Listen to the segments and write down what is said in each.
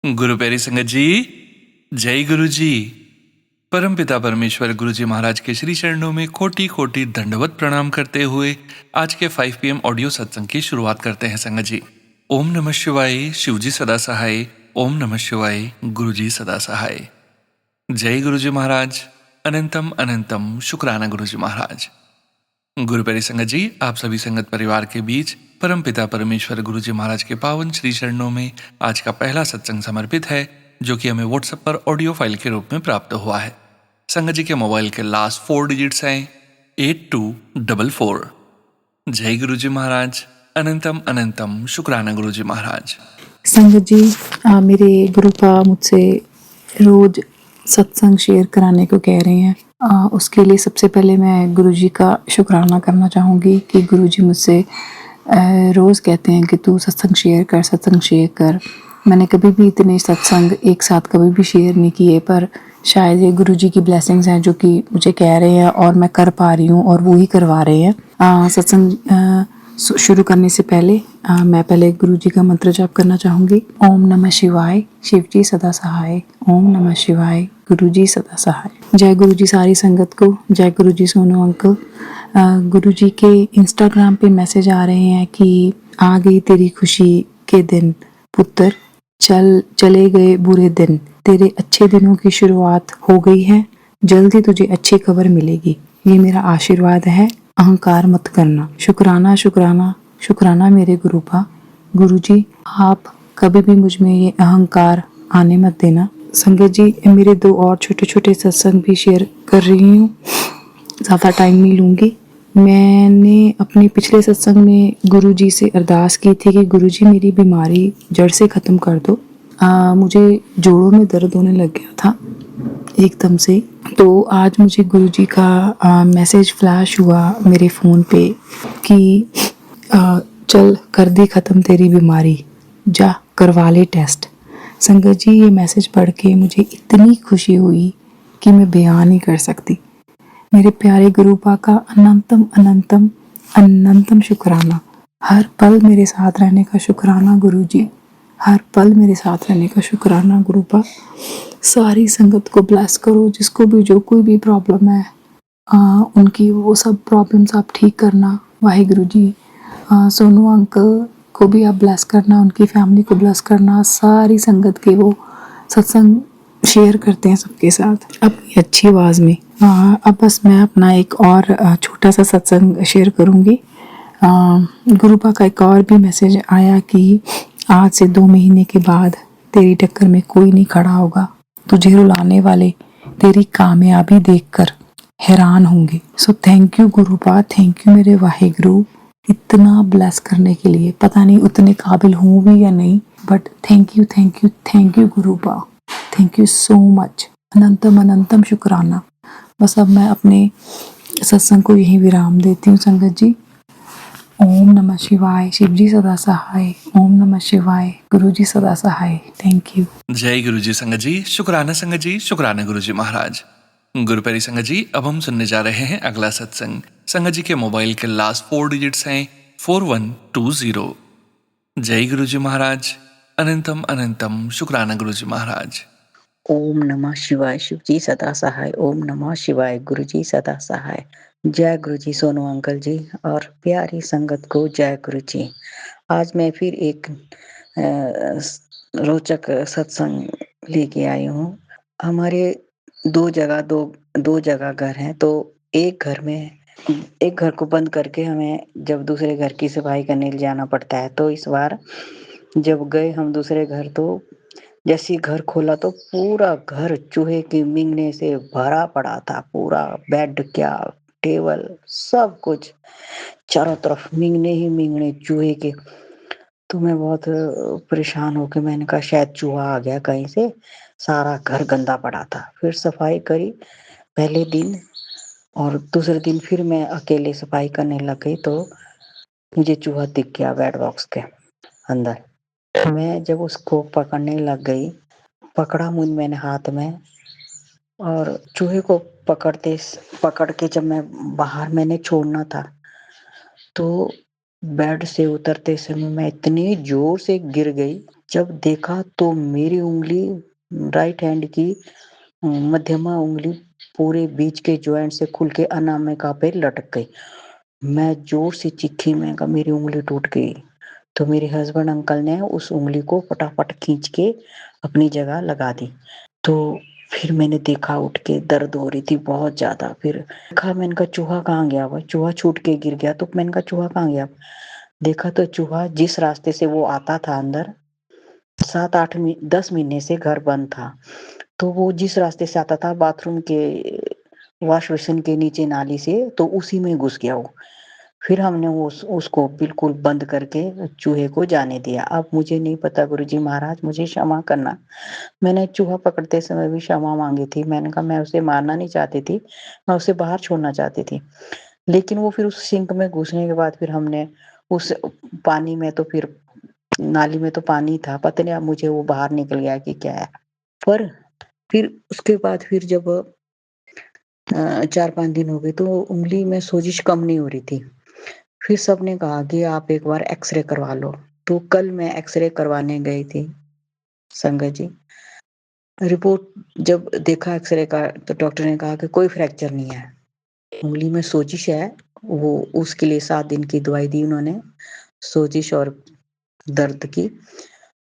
गुरु प्यारी संगत जी, जय गुरु जी। परमपिता परमेश्वर गुरु जी महाराज के श्री चरणों में कोटि कोटि दंडवत प्रणाम करते हुए आज के 5 PM ऑडियो सत्संग की शुरुआत करते हैं संगत जी। ओम नमः शिवाय, शिव जी सदा सहाय। ओम नमः शिवाय, गुरु जी सदा सहाय। जय गुरु जी महाराज। अनंतम अनंतम शुक्राना गुरु जी महाराज। गुरु प्यारी संगत जी, आप सभी संगत परिवार के बीच परमपिता परमेश्वर गुरु जी महाराज के पावन श्री चरणों में आज का पहला सत्संग समर्पित है, जो कि हमें व्हाट्सएप पर ऑडियो फाइल के रूप में प्राप्त हुआ है। संगत जी के मोबाइल के लास्ट 4 डिजिट्स हैं 8244। जय गुरु जी महाराज। अनंतम अनंतम शुक्राना गुरु जी महाराज। संगत जी, मेरे गुरुपा मुझसे रोज सत्संग शेयर कराने को कह रहे हैं। उसके लिए सबसे पहले मैं गुरुजी का शुक्राना करना चाहूँगी कि गुरुजी मुझसे रोज़ कहते हैं कि तू सत्संग शेयर कर। मैंने कभी भी इतने सत्संग एक साथ कभी भी शेयर नहीं किए, पर शायद ये गुरुजी की ब्लेसिंग्स हैं जो कि मुझे कह रहे हैं और मैं कर पा रही हूँ और वो ही करवा रहे हैं। सत्संग शुरू करने से पहले मैं पहले गुरुजी का मंत्र जाप करना चाहूँगी। ओम नमः शिवाय, शिव जी सदा सहाय। ओम नमः शिवाय, गुरु जी सदा सहाय। जय गुरु जी सारी संगत को, जय गुरु जी सोनू अंकल। गुरु जी के इंस्टाग्राम पे मैसेज आ रहे हैं कि आ गई तेरी खुशी के दिन पुत्र, चले गए बुरे दिन, तेरे अच्छे दिनों की शुरुआत हो गई है, जल्दी तुझे अच्छी खबर मिलेगी। ये मेरा आशीर्वाद है, अहंकार मत करना। शुक्राना शुक्राना शुक्राना मेरे गुरुपा। गुरु जी, आप कभी भी मुझ में ये अहंकार आने मत देना। संगत जी, मेरे 2 और छोटे छोटे सत्संग भी शेयर कर रही हूँ, ज़्यादा टाइम नहीं लूँगी। मैंने अपने पिछले सत्संग में गुरु जी से अरदास की थी कि गुरु जी मेरी बीमारी जड़ से ख़त्म कर दो। मुझे जोड़ों में दर्द होने लग गया था एकदम से। तो आज मुझे गुरुजी का मैसेज फ्लैश हुआ मेरे फ़ोन पे कि चल कर दी ख़त्म तेरी बीमारी, जा करवा ले टेस्ट। संगत जी, ये मैसेज पढ़ के मुझे इतनी खुशी हुई कि मैं बयान नहीं कर सकती। मेरे प्यारे गुरुपा का अनंतम अनंतम अनंतम शुक्राना। हर पल मेरे साथ रहने का शुक्राना गुरुजी, हर पल मेरे साथ रहने का शुक्राना गुरुपा। सारी संगत को ब्लेस करो, जिसको भी जो कोई भी प्रॉब्लम है उनकी वो सब प्रॉब्लम्स आप ठीक करना वाहिगुरु जी। सोनू अंकल को भी आप ब्लेस करना, उनकी फैमिली को ब्लेस करना। सारी संगत के वो सत्संग शेयर करते हैं सबके साथ अपनी अच्छी आवाज़ में। अब बस मैं अपना एक और छोटा सा सत्संग शेयर करूँगी। गुरुपा का एक और भी मैसेज आया कि आज से 2 महीने के बाद तेरी टक्कर में कोई नहीं खड़ा होगा, तुझे रुलाने वाले तेरी कामयाबी देखकर हैरान होंगे। सो थैंक यू गुरुपा, थैंक यू मेरे वाहिगुरु, इतना ब्लेस करने के लिए। पता नहीं उतने काबिल हूँ भी या नहीं, but thank you thank you thank you गुरुपा, थैंक यू सो मच। अनंतम अनंतम शुक्राना। बस अब मैं अपने सत्संग को यहीं विराम देती हूँ संगत जी। ओम नमः शिवाय, शिव जी सदा सहाय। ओम नमः शिवाय, गुरु जी सदा सहाय। Thank you. जय गुरु जी संगत जी, शुक्राना संगत जी, शुक्राना गुरु जी महाराज। गुरु प्यारी संगत जी, अब हम सुनने जा रहे हैं अगला सत्संग। संगत जी के मोबाइल के लास्ट 4 डिजिट्स हैं 4120। जय गुरु जी महाराज। अनंतम अनंतम शुक्राना गुरु जी महाराज। ओम नमः शिवाय, शिव जी सदा सहाय। ओम नमः शिवाय, गुरु जी सदा सहाय। जय गुरु जी सोनू अंकल जी और प्यारी संगत को जय गुरु जी। आज मैं फिर एक रोचक सत्संग लेके आई हूँ। हमारे दो जगह घर हैं, तो एक घर को बंद करके हमें जब दूसरे घर की सफाई करने जाना पड़ता है। तो इस बार जब गए हम दूसरे घर, तो जैसे ही घर खोला तो पूरा घर चूहे की मिंगने से भरा पड़ा था। पूरा बेड क्या टेबल सब कुछ चारों तरफ मिंगने ही मिंगने चूहे के। तो मैं बहुत परेशान होकर मैंने कहा शायद चूहा आ गया कहीं से, सारा घर गंदा पड़ा था। फिर सफाई करी पहले दिन, और दूसरे दिन फिर मैं अकेले सफाई करने लग गई तो मुझे चूहा दिख गया बेड बॉक्स के अंदर। मैं जब उसको पकड़ने लग गई, पकड़ा मैंने हाथ में, और चूहे को पकड़ के जब मैं बाहर मैंने छोड़ना था, तो बेड से उतरते समय मैं इतनी जोर से गिर गई जब देखा तो मेरी उँगली राइट हैंड की मध्यमा उँगली पूरे बीच के जॉइंट से खुल के अनामिका पे लटक गई। मैं ज़ोर से चीखी, मैंने कहा मेरी उँगली टूट गई। तो मेरे हस्बैंड अंकल ने उस उँगली को फटाफट खींच के अपनी जगह लगा दी। तो फिर मैंने देखा, उठ के दर्द हो रही थी बहुत ज़्यादा। फिर देखा, मैंने कहा चूहा कहाँ गया? वो चूहा छूट के गिर गया। तो मैंने कहा चूहा कहाँ गया? देखा तो चूहा जिस रास्ते से वो आता था अंदर, 7-8 10 महीने से घर बंद था। तो वो जिस रास्ते से आता था बाथरूम के वॉश बेसिन के नीचे नाली से, तो उसी में घुस गया वो। फिर हमने उसको बिल्कुल बंद करके चूहे को जाने दिया। अब मुझे नहीं पता, गुरुजी महाराज मुझे क्षमा करना। मैंने चूहा पकड़ते समय भी क्षमा माँगी थी। मैंने कहा मैं उसे मारना नहीं चाहती थी, मैं उसे बाहर छोड़ना चाहती थी। लेकिन वो फिर उस सिंक में घुसने के बाद फिर हमने उस पानी में, तो फिर नाली में तो पानी था, पता नहीं अब मुझे वो बाहर निकल गया कि क्या है। पर फिर उसके बाद फिर जब 4-5 दिन हो गए तो उँगली में सोजिश कम नहीं हो रही थी। फिर सबने कहा कि आप एक बार एक्स-रे करवा लो। तो कल मैं एक्स-रे करवाने गई थी संगत जी। रिपोर्ट जब देखा एक्स-रे का, तो डॉक्टर ने कहा कि कोई फ्रैक्चर नहीं है। उँगली में सोजिश है, वो उसके लिए 7 दिन की दवाई दी उन्होंने, सोजिश और दर्द की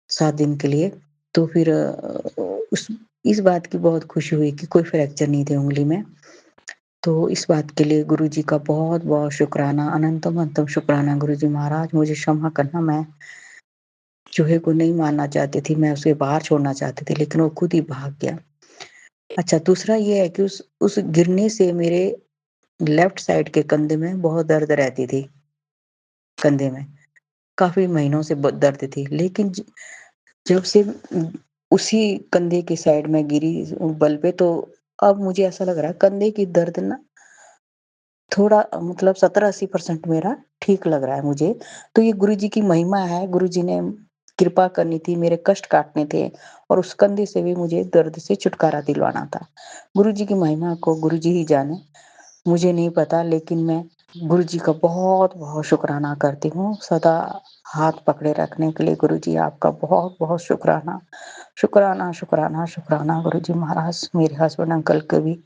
7 दिन के लिए। तो फिर उस इस बात की बहुत खुशी हुई कि कोई फ्रैक्चर नहीं थे उँगली में। तो इस बात के लिए गुरुजी का बहुत-बहुत शुक्राना, अनंतम-अनंतम शुक्राना। गुरुजी महाराज मुझे क्षमा करना, मैं चूहे को नहीं मारना चाहती थी, मैं उसे बाहर छोड़ना चाहती थी, लेकिन वो खुद ही भाग गया। अच्छा, दूसरा ये है कि उस गिरने से मेरे लेफ्ट साइड के कंधे में बहुत दर्द रहती थी, कंधे में, काफ़ी महीनों से ब दर्द थी। लेकिन जब से उसी कंधे की साइड में गिरी बल पे, तो अब मुझे ऐसा लग रहा है कंधे की दर्द ना थोड़ा मतलब 70-80% मेरा ठीक लग रहा है मुझे। तो ये गुरुजी की महिमा है, गुरुजी ने कृपा करनी थी, मेरे कष्ट काटने थे और उस कंधे से भी मुझे दर्द से छुटकारा दिलवाना था। गुरुजी की महिमा को गुरुजी ही जाने, मुझे नहीं पता, लेकिन मैं गुरुजी का बहुत-बहुत शुकराना करती हूँ। सदा हाथ पकड़े रखने के लिए गुरुजी आपका बहुत-बहुत शुकराना। शुकराना, शुकराना, शुकराना गुरुजी महाराज। मेरे हस्बैंड अंकल की भी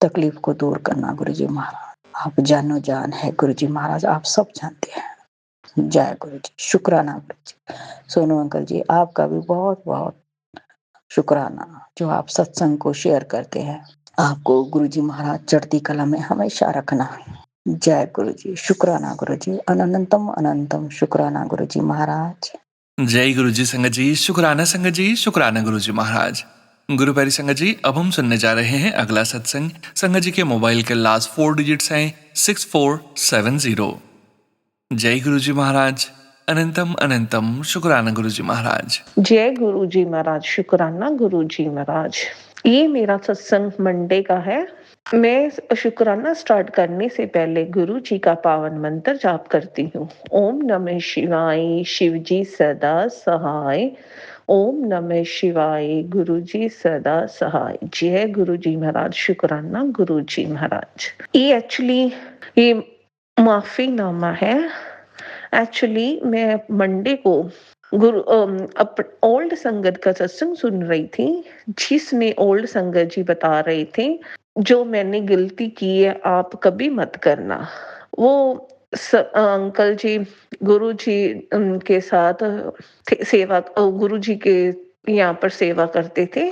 तकलीफ को दूर करना गुरुजी महाराज। आप जानो-जान है गुरुजी महाराज, आप सब जानते हैं। जय गुरुजी, शुकराना गुरुजी। सोनू अंकल जी, आपका भी बहुत-बहुत शुकराना, जो आप सत्संग को शेयर करते हैं। आपको गुरुजी महाराज चढ़ती कला में हमेशा रखना। जय गुरुजी, शुकराना गुरुजी, अनंतम अनंतम शुकराना गुरुजी महाराज। जय गुरु जी संगत जी, शुक्राना संगत जी, शुक्राना गुरु जी महाराज। गुरु प्यारी संगत जी, अब हम सुनने जा रहे हैं अगला सत्संग। संगत जी के मोबाइल के लास्ट 4 डिजिट्स हैं 6470। जय गुरु जी महाराज, अनंतम अनंतम शुक्राना गुरु जी महाराज। जय गुरु जी महाराज, शुक्राना गुरु जी महाराज। ये मेरा सत्संग मंडे का है। मैं शुक्राना स्टार्ट करने से पहले गुरु जी का पावन मंत्र जाप करती हूँ। ओम नमः शिवाय, शिव जी सदा सहाय। ओम नमः शिवाय, गुरु जी सदा सहाय। जय गुरु जी महाराज, शुक्राना गुरु जी महाराज। ये माफीनामा है। एक्चुअली मैं मंडे को ओल्ड संगत का सत्संग सुन रही थी, जिसमें ओल्ड संगत जी बता रहे थे जो मैंने गलती की है आप कभी मत करना। वो अंकल जी गुरु जी के साथ गुरु जी के यहाँ पर सेवा करते थे।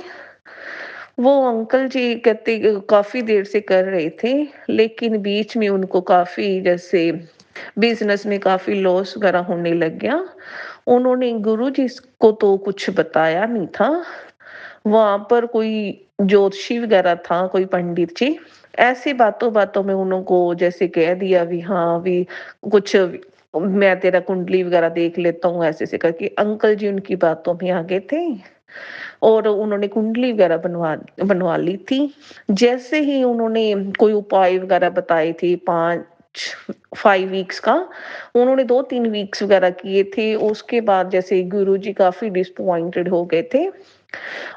वो अंकल जी कहते काफी देर से कर रहे थे, लेकिन बीच में उनको काफी जैसे बिजनेस में काफी लॉस वगैरह होने लग गया। उन्होंने गुरुजी को तो कुछ बताया नहीं था। वहां पर कोई ज्योतिषी वगैरह था, कोई पंडित जी, ऐसी बातों बातों में उनको जैसे कह दिया भी हाँ भी कुछ मैं तेरा कुंडली वगैरह देख लेता हूँ, ऐसे ऐसे करके अंकल जी उनकी बातों में आ गए थे और उन्होंने कुंडली वगैरह बनवा बनवा ली थी। जैसे ही उन्होंने कोई उपाय वगैरह बताए थे, 5 5 वीक्स का। उन्होंने 2-3 वीक्स वगैरह किए थे, उसके बाद जैसे गुरुजी काफ़ी डिसअपॉइंटेड हो गए थे।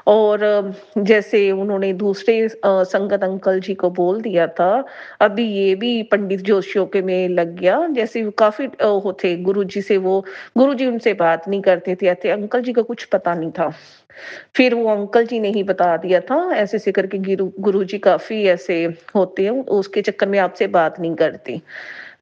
और जैसे उन्होंने दूसरे संगत अंकल जी को बोल दिया था, अभी ये भी पंडित जोशियों के में लग गया। जैसे वो काफ़ी वो थे गुरुजी से, वो गुरुजी उनसे बात नहीं करते थे, ऐसे अंकल जी को कुछ पता नहीं था। फिर वो अंकल जी ने ही बता दिया था, ऐसे-ऐसे करके गुरुजी काफ़ी ऐसे होते हैं, उसके चक्कर में आपसे बात नहीं करती।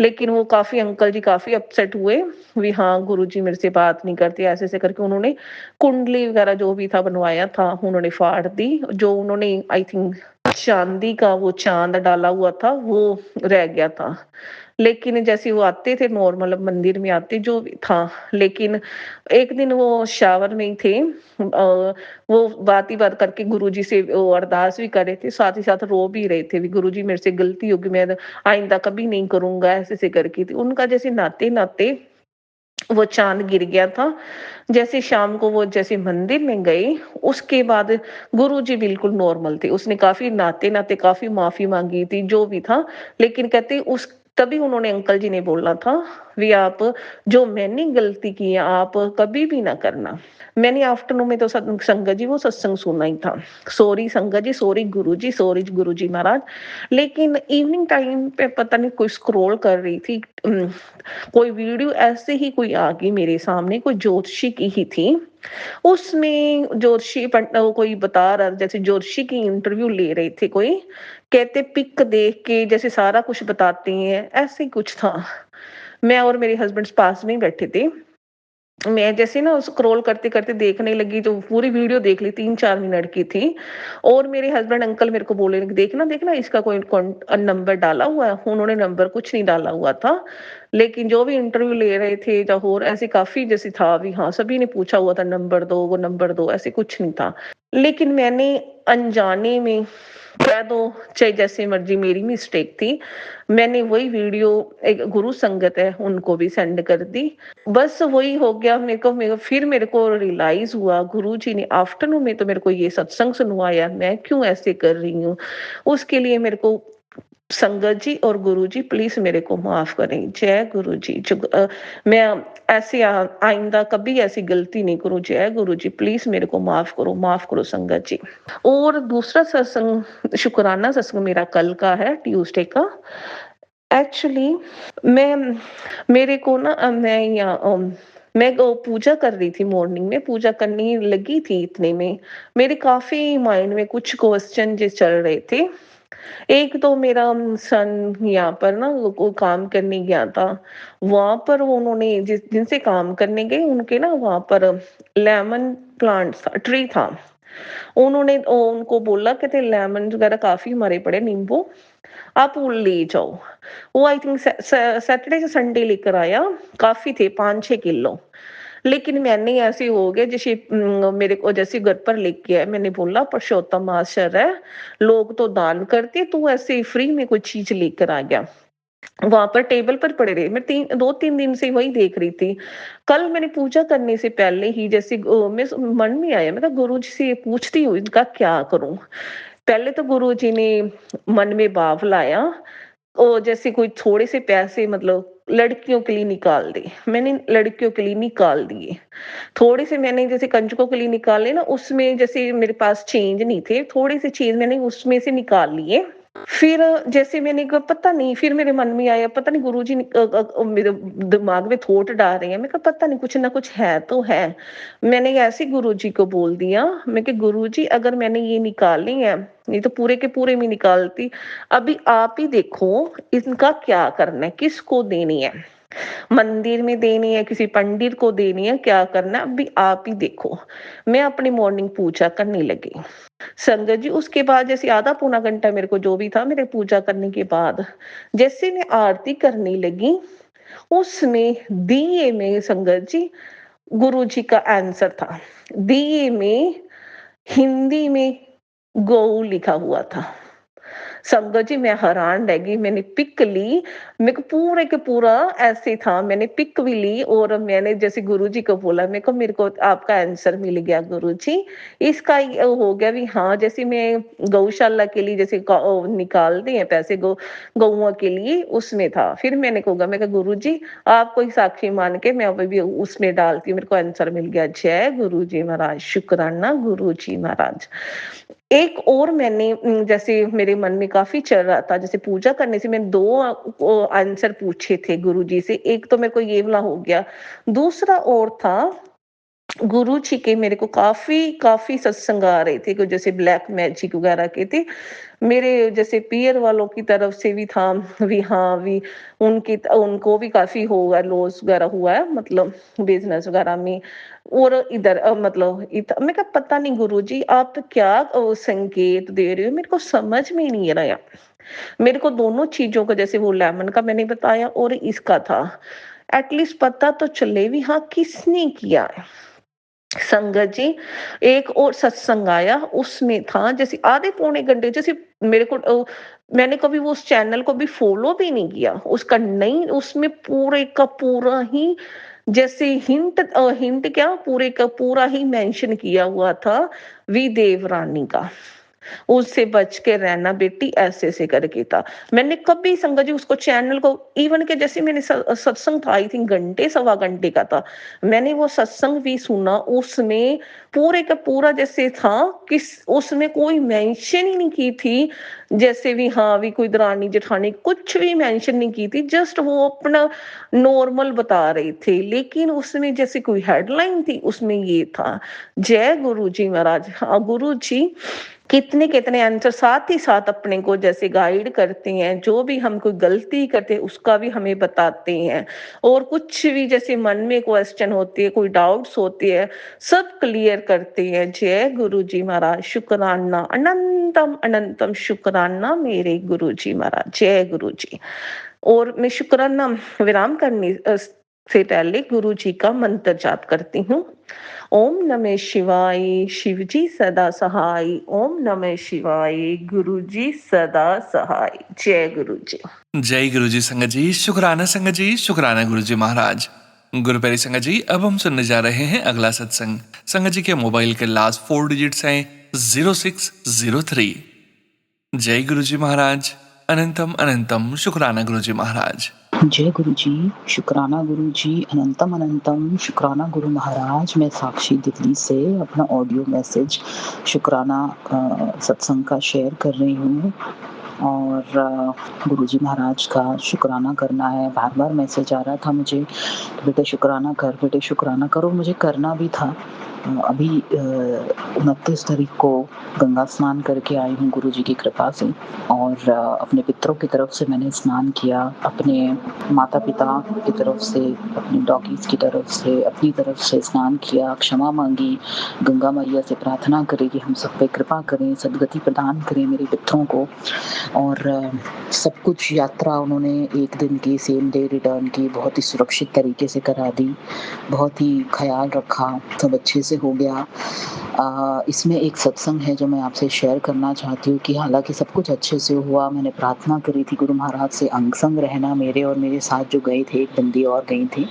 लेकिन वो काफ़ी अंकल जी काफ़ी अपसेट हुए, भी हाँ, गुरुजी मेरे से बात नहीं करते, ऐसे-ऐसे करके उन्होंने कुंडली वगैरह जो भी था बनवाया था, उन्होंने फाड़ दी। जो उन्होंने आई थिंक चांदी का वो चाँद डाला हुआ था, वो रह गया था। लेकिन जैसे वो आते थे नॉर्मल मंदिर में आते जो भी था, लेकिन एक दिन वो शावर में ही थे, वो बात ही बात करके गुरुजी से वो अरदास भी कर रहे थे, साथ ही साथ रो भी रहे थे, भी गुरुजी मेरे से गलती होगी, मैं आइंदा कभी नहीं करूँगा, ऐसे-ऐसे करके। तो उनका जैसे नाते-नाते वो चाँद गिर गया था। जैसे शाम को वो जैसे मंदिर में गए, उसके बाद गुरुजी बिल्कुल नॉर्मल थे। उसने काफ़ी नाते-नाते काफ़ी माफ़ी माँगी थी, जो भी था। लेकिन कहते उस तभी उन्होंने अंकल जी ने बोला था, "भी आप जो मैंने गलती की है, आप कभी भी ना करना।" मैंने आफ्टरनून में तो संगत जी वो सत्संग सुना ही था। सॉरी संगत जी, सॉरी गुरुजी महाराज। लेकिन इवनिंग टाइम पे पता नहीं कोई स्क्रॉल कर रही थी, कोई वीडियो ऐसे ही कोई आ गई मेरे सामने, कोई ज्योतिषी की ही थी। उसमें वो कोई बता रहा, जैसे ज्योतिषी की इंटरव्यू ले रहे थे कोई, कहते पिक देख के जैसे सारा कुछ बताते हैं, ऐसे ही कुछ था। मैं और मेरे हस्बैंड पास में ही बैठे थे। मैं जैसे ना स्क्रॉल करते-करते देखने लगी, तो पूरी वीडियो देख ली, 3-4 मिनट की थी। और मेरे हस्बैंड अंकल मेरे को बोले, देखना देखना इसका कोई नंबर डाला हुआ है। उन्होंने नंबर कुछ नहीं डाला हुआ था। लेकिन जो भी इंटरव्यू ले रहे थे या और ऐसे काफ़ी जैसे था भी, हाँ, सभी ने पूछा हुआ था नंबर दो, वो नंबर दो, ऐसे कुछ नहीं था। लेकिन मैंने अनजाने में कह दो, चाहे जैसे मर्ज़ी, मेरी मिस्टेक थी। मैंने वही वीडियो एक गुरु संगत है उनको भी सेंड कर दी। बस वही हो गया, मेरे को रियलाइज़ हुआ, गुरुजी ने आफ्टरनून में तो मेरे को ये सत्संग सुनवाया, मैं क्यों ऐसे कर रही हूँ? उसके लिए मेरे को संगत जी और गुरुजी प्लीज़ मेरे को माफ़ करें। जय गुरुजी। मैं ऐसे आइंदा कभी ऐसी गलती नहीं करूँ। जय गुरुजी, प्लीज़ मेरे को माफ़ करो संगत जी। और दूसरा सत्संग, शुक्राना सत्संग मेरा कल का है, ट्यूसडे का। एक्चुअली मैं मेरे को ना मैं वो पूजा कर रही थी, मॉर्निंग में पूजा करने लगी थी, इतने में मेरे काफ़ी माइंड में कुछ क्वेश्चन जो चल रहे थे। एक तो मेरा सन यहाँ पर ना वो काम करने गया था। वहाँ पर उन्होंने जिनसे काम करने गए, उनके ना वहाँ पर लेमन प्लांट था, ट्री था। उन्होंने उनको बोला, कहते लेमन वगैरह काफ़ी मरे पड़े, नींबू, आप वो ले जाओ। वो आई थिंक सैटरडे से संडे लेकर आया, काफ़ी थे 5-6 किलो। लेकिन मैंने ऐसे हो गया जैसे मेरे को जैसे घर पर लेके आए, मैंने बोला पुरुषोत्तम मास चल रहा है, लोग तो दान करते, तू ऐसे ही फ्री में कोई चीज़ लेकर आ गया। वहाँ पर टेबल पर पड़े रहे। मैं 2-3 दिन से वही देख रही थी। कल मैंने पूजा करने से पहले ही जैसे मन में आया, मैं कहा गुरुजी से पूछती हूँ इनका क्या करूँ? पहले तो गुरुजी ने मन में भाव लाया, जैसे कोई थोड़े से पैसे मतलब लड़कियों के लिए निकाल दे। मैंने लड़कियों के लिए निकाल दिए। थोड़े से मैंने जैसे कंजकों के लिए निकाले ना, उसमें जैसे मेरे पास चेंज नहीं थे, थोड़े से चेंज मैंने उसमें से निकाल लिए। फिर जैसे मैंने कहा पता नहीं, फिर मेरे मन में आया पता नहीं गुरुजी ने मेरे दिमाग में थॉट डाल रहे हैं। मैं कहा पता नहीं कुछ ना कुछ है तो है। मैंने ऐसे ही गुरुजी को बोल दिया, मैं कि गुरुजी अगर मैंने ये निकाले हैं, नहीं तो पूरे के पूरे में निकालती। अभी आप ही देखो इनका क्या करना है, किसको देनी है? मंदिर में देनी है, किसी पंडित को देनी है, क्या करना है अभी आप ही देखो। मैं अपनी मॉर्निंग पूजा करने लगी। संगत जी उसके बाद जैसे आधा पौना घंटा मेरे को जो भी था, मेरे पूजा करने के बाद जैसे मैं आरती करने लगी, उसमें दिए में संगत जी गुरु जी का आंसर था। दिए में हिंदी में गौ लिखा हुआ था। संगत जी मैं हैरान रह गई, मैंने पिक ली, मेरे को पूरे के पूरा ऐसे था, मैंने पिक भी ली और मैंने जैसे गुरुजी को बोला, मेरे को आपका आंसर मिल गया गुरुजी, इसका ये हो गया भी हाँ, जैसे मैं गौशाला के लिए जैसे निकालते हैं पैसे गौओं के लिए, उसमें था। फिर मैं कहा गुरुजी आपको ही साक्षी मान के मैं अभी भी उसमें डालती हूँ, मेरे को आंसर मिल गया। जय गुरुजी महाराज, शुक्राना गुरुजी महाराज। एक और मैंने जैसे मेरे मन में काफ़ी चल रहा था, जैसे पूजा करने से मैंने 2 आंसर पूछे थे गुरुजी से, एक तो मेरे को ये वाला हो गया, दूसरा और था गुरुजी के मेरे को काफ़ी काफ़ी सत्संग आ रहे थे, कि जैसे ब्लैक मैजिक वगैरह के थे। मेरे जैसे पीयर वालों की तरफ से भी था, भी हाँ, भी उनको भी काफ़ी होगा लॉस वगैरह हुआ है, मतलब बिज़नेस वगैरह में। और इधर मतलब मैं कहा पता नहीं गुरुजी आप क्या संकेत दे रहे हो, मेरे को समझ में ही नहीं आ रहा। मेरे को दोनों चीज़ों का, जैसे वो लेमन का मैंने बताया और इसका था, एटलीस्ट पता तो चले भी हाँ किसने किया है। संगत जी, एक और सत्संग आया, उसमें था जैसे आधे पौने घंटे, जैसे मेरे को मैंने कभी वो उस चैनल को भी फॉलो भी नहीं किया, उसका नहीं, उसमें पूरे का पूरा ही जैसे हिंट क्या, पूरे का पूरा ही मेंशन किया हुआ था वी देवरानी का, उससे बच के रहना बेटी, ऐसे-ऐसे करके था। मैंने कभी संगत जी उसको चैनल को इवन के जैसे मैंने सत्संग था, आई थिंक घंटे सवा घंटे का था। मैंने वो सत्संग भी सुना, उसमें पूरे का पूरा जैसे था, किस उसमें कोई मेंशन ही नहीं की थी, जैसे भी हाँ, भी कोई दरानी-जेठानी कुछ भी मेंशन नहीं की थी, जस्ट वो अपना नॉर्मल बता रहे थे। लेकिन उसमें जैसे कोई हेडलाइन थी, उसमें ये था, जय गुरु जी महाराज। हाँ, गुरु जी कितने-कितने आंसर साथ ही साथ अपने को जैसे गाइड करते हैं, जो भी हम कोई गलती करते हैं उसका भी हमें बताते हैं, और कुछ भी जैसे मन में क्वेश्चन होती है, कोई डाउट्स होती है, सब क्लियर करते हैं। जय गुरु जी महाराज, शुक्राना, अनंतम अनंतम शुक्राना मेरे गुरु जी महाराज, जय गुरु जी। और मैं शुक्राना विराम करने से पहले गुरु जी का मंत्र जाप करती हूँ। ओम नमः शिवाय, शिव जी सदा सहाय, ओम नमः शिवाय, गुरु जी सदा सहाय। जय गुरु जी। जय गुरु जी संगत जी, शुक्राना शुक्राना गुरु जी महाराज। गुरु प्यारी संगत जी, अब हम सुनने जा रहे हैं अगला सत्संग। संगत जी के मोबाइल के लास्ट 4 डिजिट्स हैं 0603। जय गुरु जी महाराज, अनंतम अनंतम शुक्राना गुरु जी महाराज। जय गुरु जी, शुक्राना गुरु जी, अनंतम अनंतम शुक्राना गुरु महाराज। मैं साक्षी दिल्ली से अपना ऑडियो मैसेज शुक्राना सत्संग का शेयर कर रही हूँ, और गुरु जी महाराज का शुक्राना करना है। बार बार मैसेज आ रहा था मुझे, बेटे शुक्राना कर, बेटे शुक्राना करो, मुझे करना भी था। अभी 29 तारीख को गंगा स्नान करके आई हूँ गुरु जी की कृपा से, और अपने पितरों की तरफ से मैंने स्नान किया, अपने माता पिता की तरफ से, अपनी डॉगीज की तरफ से, अपनी तरफ से स्नान किया, क्षमा मांगी, गंगा मैया से प्रार्थना करें कि हम सब पे कृपा करें, सदगति प्रदान करें मेरे पितरों को। और सब कुछ यात्रा उन्होंने एक दिन की सेम डे रिटर्न की बहुत ही सुरक्षित तरीके से करा दी, बहुत ही ख्याल रखा, सब अच्छे से हो गया। इसमें एक सत्संग है जो मैं आपसे शेयर करना चाहती हूँ कि हालांकि सब कुछ अच्छे से हुआ, मैंने प्रार्थना करी थी गुरु महाराज से अंग संग रहना मेरे, और मेरे साथ जो गए थे एक बंदी और गई थी,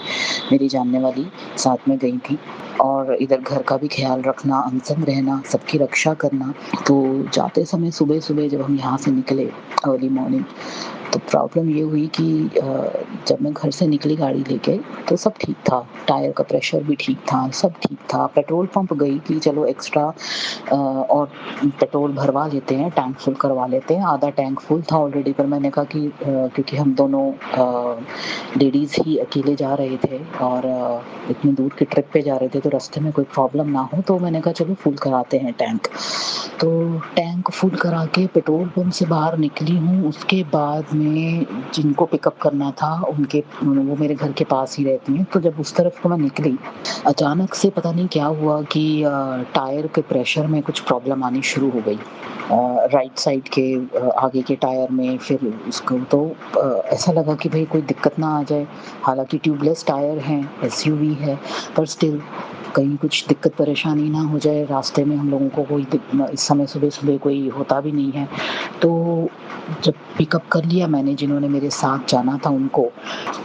मेरी जानने वाली साथ में गई थी, और इधर घर का भी ख्याल रखना, अंग संग रहना, सबकी रक्षा करना। तो जाते समय सुबह सुबह जब हम यहाँ से निकले अर्ली मॉर्निंग, तो प्रॉब्लम ये हुई कि जब मैं घर से निकली गाड़ी लेके तो सब ठीक था, टायर का प्रेशर भी ठीक था, सब ठीक था। पेट्रोल पंप गई कि चलो एक्स्ट्रा और पेट्रोल भरवा लेते हैं, टैंक फुल करवा लेते हैं। आधा टैंक फुल था ऑलरेडी, पर मैंने कहा कि क्योंकि हम दोनों लेडीज़ ही अकेले जा रहे थे और इतनी दूर की ट्रिप पे जा रहे थे, तो रास्ते में कोई प्रॉब्लम ना हो, तो मैंने कहा चलो फुल कराते हैं टैंक। तो टैंक फुल करा के पेट्रोल पंप से बाहर निकली हूँ। उसके बाद में जिनको पिकअप करना था वो मेरे घर के पास ही रहती हैं, तो जब उस तरफ को मैं निकली, अचानक से पता नहीं क्या हुआ कि टायर के प्रेशर में कुछ प्रॉब्लम आनी शुरू हो गई, राइट साइड के आगे के टायर में। फिर उसको तो ऐसा लगा कि भाई कोई दिक्कत ना आ जाए, हालांकि ट्यूबलेस टायर हैं, एसयूवी है, पर स्टिल कहीं कुछ दिक्कत परेशानी ना हो जाए रास्ते में। हम लोगों को कोई इस समय सुबह-सुबह कोई होता भी नहीं है। तो जब पिकअप कर लिया मैंने, जिन्होंने मेरे साथ जाना था उनको,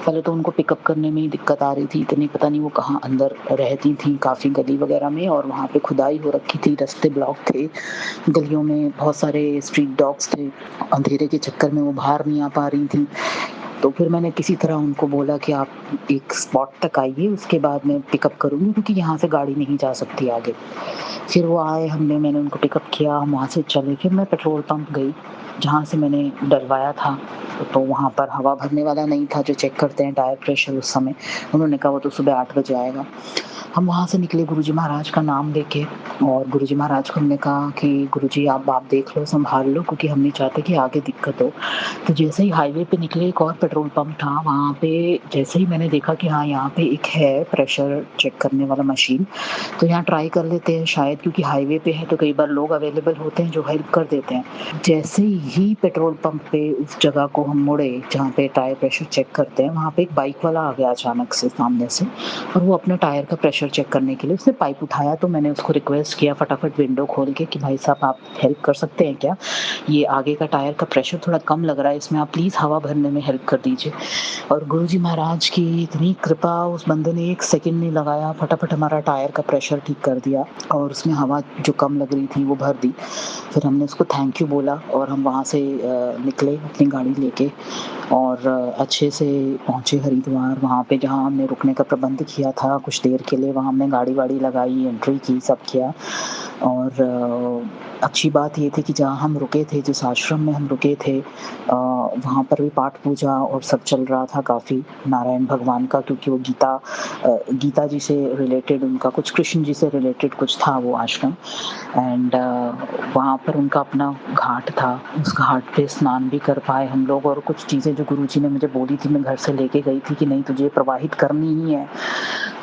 पहले तो उनको पिकअप करने में ही दिक्कत आ रही थी। इतनी पता नहीं वो कहाँ अंदर रहती थीं, काफ़ी गली वगैरह में, और वहाँ पे खुदाई हो रखी थी, रास्ते ब्लॉक थे, गलियों में बहुत सारे स्ट्रीट डॉग्स थे। अंधेरे के चक्कर में वो बाहर नहीं आ पा रही थीं। तो फिर मैंने किसी तरह उनको बोला कि आप एक स्पॉट तक आइए, उसके बाद मैं पिकअप करूँगी, क्योंकि यहाँ से गाड़ी नहीं जा सकती आगे। फिर वो आए, मैंने उनको पिकअप किया, हम वहाँ से चले। फिर मैं पेट्रोल पंप गई, जहाँ से मैंने डलवाया था। तो वहाँ पर हवा भरने वाला नहीं था जो चेक करते हैं टायर प्रेशर उस समय। उन्होंने कहा वो तो सुबह 8 बजे आएगा। हम वहाँ से निकले गुरुजी महाराज का नाम लेके, और गुरुजी महाराज को हमने कहा कि गुरुजी आप देख लो, संभाल लो, क्योंकि हम नहीं चाहते कि आगे दिक्कत हो। तो जैसे ही हाईवे पे निकले, एक और पेट्रोल पंप था, वहाँ पे जैसे ही मैंने देखा कि हाँ, यहाँ पे एक है प्रेशर चेक करने वाला मशीन, तो यहाँ ट्राई कर लेते हैं शायद, क्योंकि हाईवे पे है तो कई बार लोग अवेलेबल होते हैं जो हेल्प कर देते हैं। जैसे ही पेट्रोल पंप पे उस जगह को हम मुड़े जहाँ पे टायर प्रेशर चेक करते हैं, वहाँ पे एक बाइक वाला आ गया अचानक से सामने से, और वो अपने टायर का प्रेशर चेक करने के लिए उसने पाइप उठाया। तो मैंने उसको रिक्वेस्ट किया फटाफट विंडो खोल के कि भाई साहब आप हेल्प कर सकते हैं क्या, ये आगे का टायर का प्रेशर थोड़ा कम लग रहा है, इसमें आप प्लीज़ हवा भरने में हेल्प कर दीजिए। और गुरुजी महाराज की इतनी कृपा, उस बंदे ने 1 सेकंड नहीं लगाया, फटाफट हमारा टायर का प्रेशर ठीक कर दिया और उसमें हवा जो कम लग रही थी वो भर दी। फिर हमने उसको थैंक यू बोला और हम वहाँ से निकले अपनी गाड़ी लेके, और अच्छे से पहुँचे हरिद्वार। वहाँ पे जहाँ हमने रुकने का प्रबंध किया था कुछ देर के लिए, वहाँ हमने गाड़ी वाड़ी लगाई, एंट्री की, सब किया। और अच्छी बात ये थी कि जहाँ हम रुके थे, जिस आश्रम में हम रुके थे, वहाँ पर भी पाठ पूजा और सब चल रहा था काफ़ी, नारायण भगवान का, क्योंकि वो गीता जी से रिलेटेड उनका कुछ, कृष्ण जी से रिलेटेड कुछ था वो आश्रम। एंड वहाँ पर उनका अपना घाट था, उस घाट पे स्नान भी कर पाए हम लोग। और कुछ चीज़ें जो गुरुजी ने मुझे बोली थी, मैं घर से लेके गई थी कि नहीं तुझे प्रवाहित करनी ही है,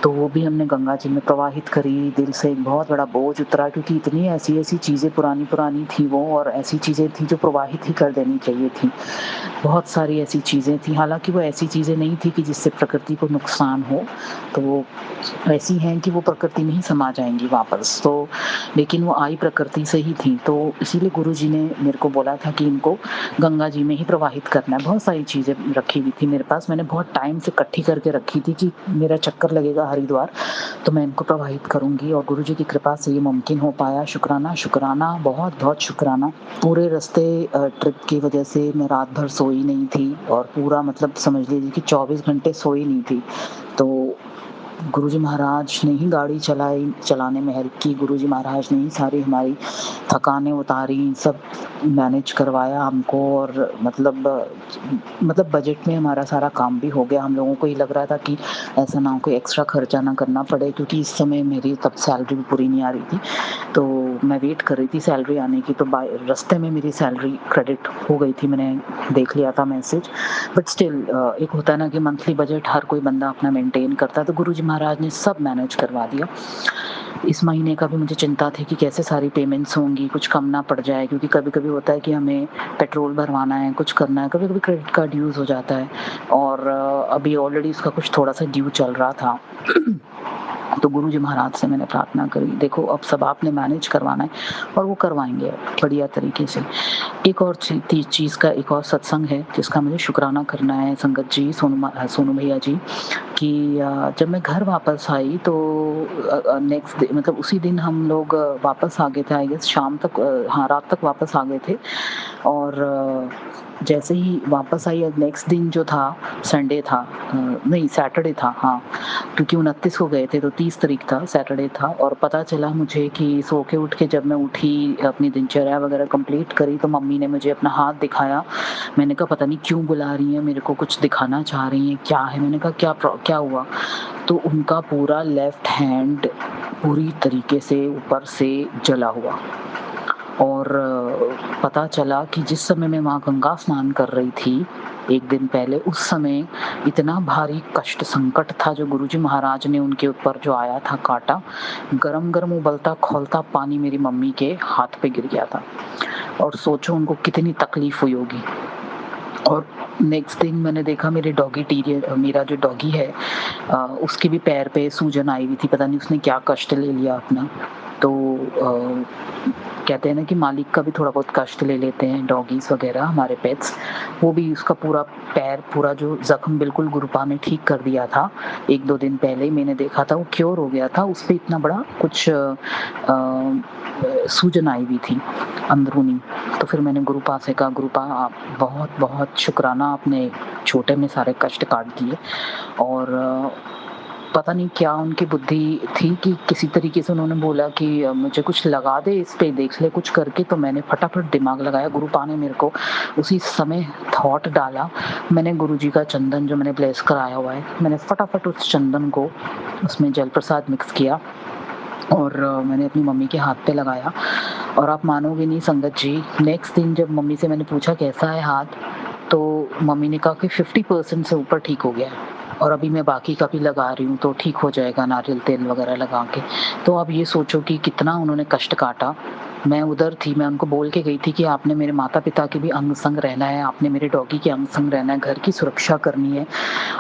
तो वो भी हमने गंगा जी में प्रवाहित करी। दिल से एक बहुत बड़ा बोझ उतरा, क्योंकि इतनी ऐसी चीज़ें पुरानी थी वो, और ऐसी चीज़ें थी जो प्रवाहित ही कर देनी चाहिए थी। बहुत सारी ऐसी चीज़ें थी, हालाँकि वो ऐसी चीज़ें नहीं थी कि जिससे प्रकृति को नुकसान हो, तो वो ऐसी हैं कि वो प्रकृति में ही समा जाएँगी वापस। तो लेकिन वो आई प्रकृति से ही थी, तो इसीलिए गुरुजी ने मेरे को बोला था कि इनको गंगा जी में ही प्रवाहित करना है। बहुत सारी चीज़ें रखी हुई थी मेरे पास, मैंने बहुत टाइम से इकट्ठी करके रखी थी कि मेरा चक्कर लगेगा हरिद्वार तो मैं इनको प्रवाहित करूँगी, और गुरुजी की कृपा से ये मुमकिन हो पाया। शुक्राना, शुक्राना, बहुत-बहुत शुक्राना। पूरे रास्ते ट्रिप की वजह से मैं रात भर सोई नहीं थी, और पूरा मतलब समझ लीजिए कि 24 घंटे सोई नहीं थी। तो गुरुजी महाराज ने ही गाड़ी चलाने में हेल्प की, गुरुजी महाराज ने ही सारी हमारी थकानें उतारी, सब मैनेज करवाया हमको, और मतलब बजट में हमारा सारा काम भी हो गया। हम लोगों को ये लग रहा था कि ऐसा ना हो कोई एक्स्ट्रा खर्चा ना करना पड़े, क्योंकि इस समय मेरी तब सैलरी भी पूरी नहीं आ रही थी, तो मैं वेट कर रही थी सैलरी आने की। तो रास्ते में मेरी सैलरी क्रेडिट हो गई थी, मैंने देख लिया था मैसेज। बट स्टिल एक होता है ना कि मंथली बजट हर कोई बंदा अपना मेंटेन करता है, तो गुरुजी महाराज ने सब मैनेज करवा दिया। इस महीने का भी मुझे चिंता थी कि कैसे सारी पेमेंट्स होंगी, कुछ कम ना पड़ जाए, क्योंकि कभी-कभी होता है कि हमें पेट्रोल भरवाना है, कुछ करना है, कभी-कभी क्रेडिट कार्ड यूज़ हो जाता है, और अभी ऑलरेडी उसका कुछ थोड़ा-सा ड्यू चल रहा था। तो गुरुजी महाराज से मैंने प्रार्थना करी, देखो अब सब आपने मैनेज करवाना है, और वो करवाएँगे बढ़िया तरीके से। एक और चीज़ का एक और सत्संग है जिसका मुझे शुक्राना करना है संगत जी, सोनू भैया जी, कि जब मैं घर वापस आई तो नेक्स्ट डे मतलब उसी दिन हम लोग वापस आ गए थे, आई गेस शाम तक, हाँ रात तक वापस आ गए थे। और जैसे ही वापस आई, नेक्स्ट दिन जो था संडे था, नहीं सैटरडे था, हाँ, क्योंकि 29 को गए थे तो 30 तारीख था, सैटरडे था। और पता चला मुझे कि सो के उठ के जब मैं उठी, अपनी दिनचर्या वगैरह कंप्लीट करी, तो मम्मी ने मुझे अपना हाथ दिखाया। मैंने कहा पता नहीं क्यों बुला रही हैं मेरे को, कुछ दिखाना चाह रही हैं, क्या है? मैंने कहा क्या हुआ? तो उनका पूरा लेफ्ट हैंड पूरी तरीके से ऊपर से जला हुआ, और पता चला कि जिस समय मैं वहाँ गंगा स्नान कर रही थी एक दिन पहले, उस समय इतना भारी कष्ट संकट था जो गुरुजी महाराज ने उनके ऊपर जो आया था काटा, गरम उबलता खौलता पानी मेरी मम्मी के हाथ पे गिर गया था, और सोचो उनको कितनी तकलीफ हुई होगी। और नेक्स्ट दिन मैंने देखा मेरे डॉगी टीरियर मेरा जो डॉगी है उसके भी पैर पे सूजन आई हुई थी, पता नहीं उसने क्या कष्ट ले लिया अपना। तो कहते हैं ना कि मालिक का भी थोड़ा बहुत कष्ट ले लेते हैं डॉगीज वगैरह, हमारे पेट्स। वो भी उसका पूरा पैर, पूरा जो जख्म बिल्कुल गुरुपा ने ठीक कर दिया था। 1-2 दिन पहले ही मैंने देखा था, वो क्योर हो गया था। उस पे इतना बड़ा कुछ सूजन आई हुई थी अंदरूनी। तो फिर मैंने गुरुपा से कहा, गुरुपा आप बहुत बहुत शुक्राना, आपने छोटे में सारे कष्ट काट दिए। और पता नहीं क्या उनकी बुद्धि थी कि किसी तरीके से उन्होंने बोला कि मुझे कुछ लगा दे इस पे, देख ले कुछ करके। तो मैंने फटाफट दिमाग लगाया, गुरुपा ने मेरे को उसी समय थॉट डाला। मैंने गुरुजी का चंदन जो मैंने ब्लेस कराया हुआ है, मैंने फटाफट उस चंदन को उसमें जल प्रसाद मिक्स किया और मैंने अपनी मम्मी के हाथ पे लगाया। और आप मानोगे नहीं संगत जी, नेक्स्ट दिन जब मम्मी से मैंने पूछा कैसा है हाथ, तो मम्मी ने कहा कि 50% से ऊपर ठीक हो गया है और अभी मैं बाकी का भी लगा रही हूँ तो ठीक हो जाएगा, नारियल तेल वगैरह लगा के। तो अब ये सोचो कि कितना उन्होंने कष्ट काटा। मैं उधर थी, मैं उनको बोल के गई थी कि आपने मेरे माता पिता के भी अंग संग रहना है, आपने मेरे डॉगी के अंग संग रहना है, घर की सुरक्षा करनी है।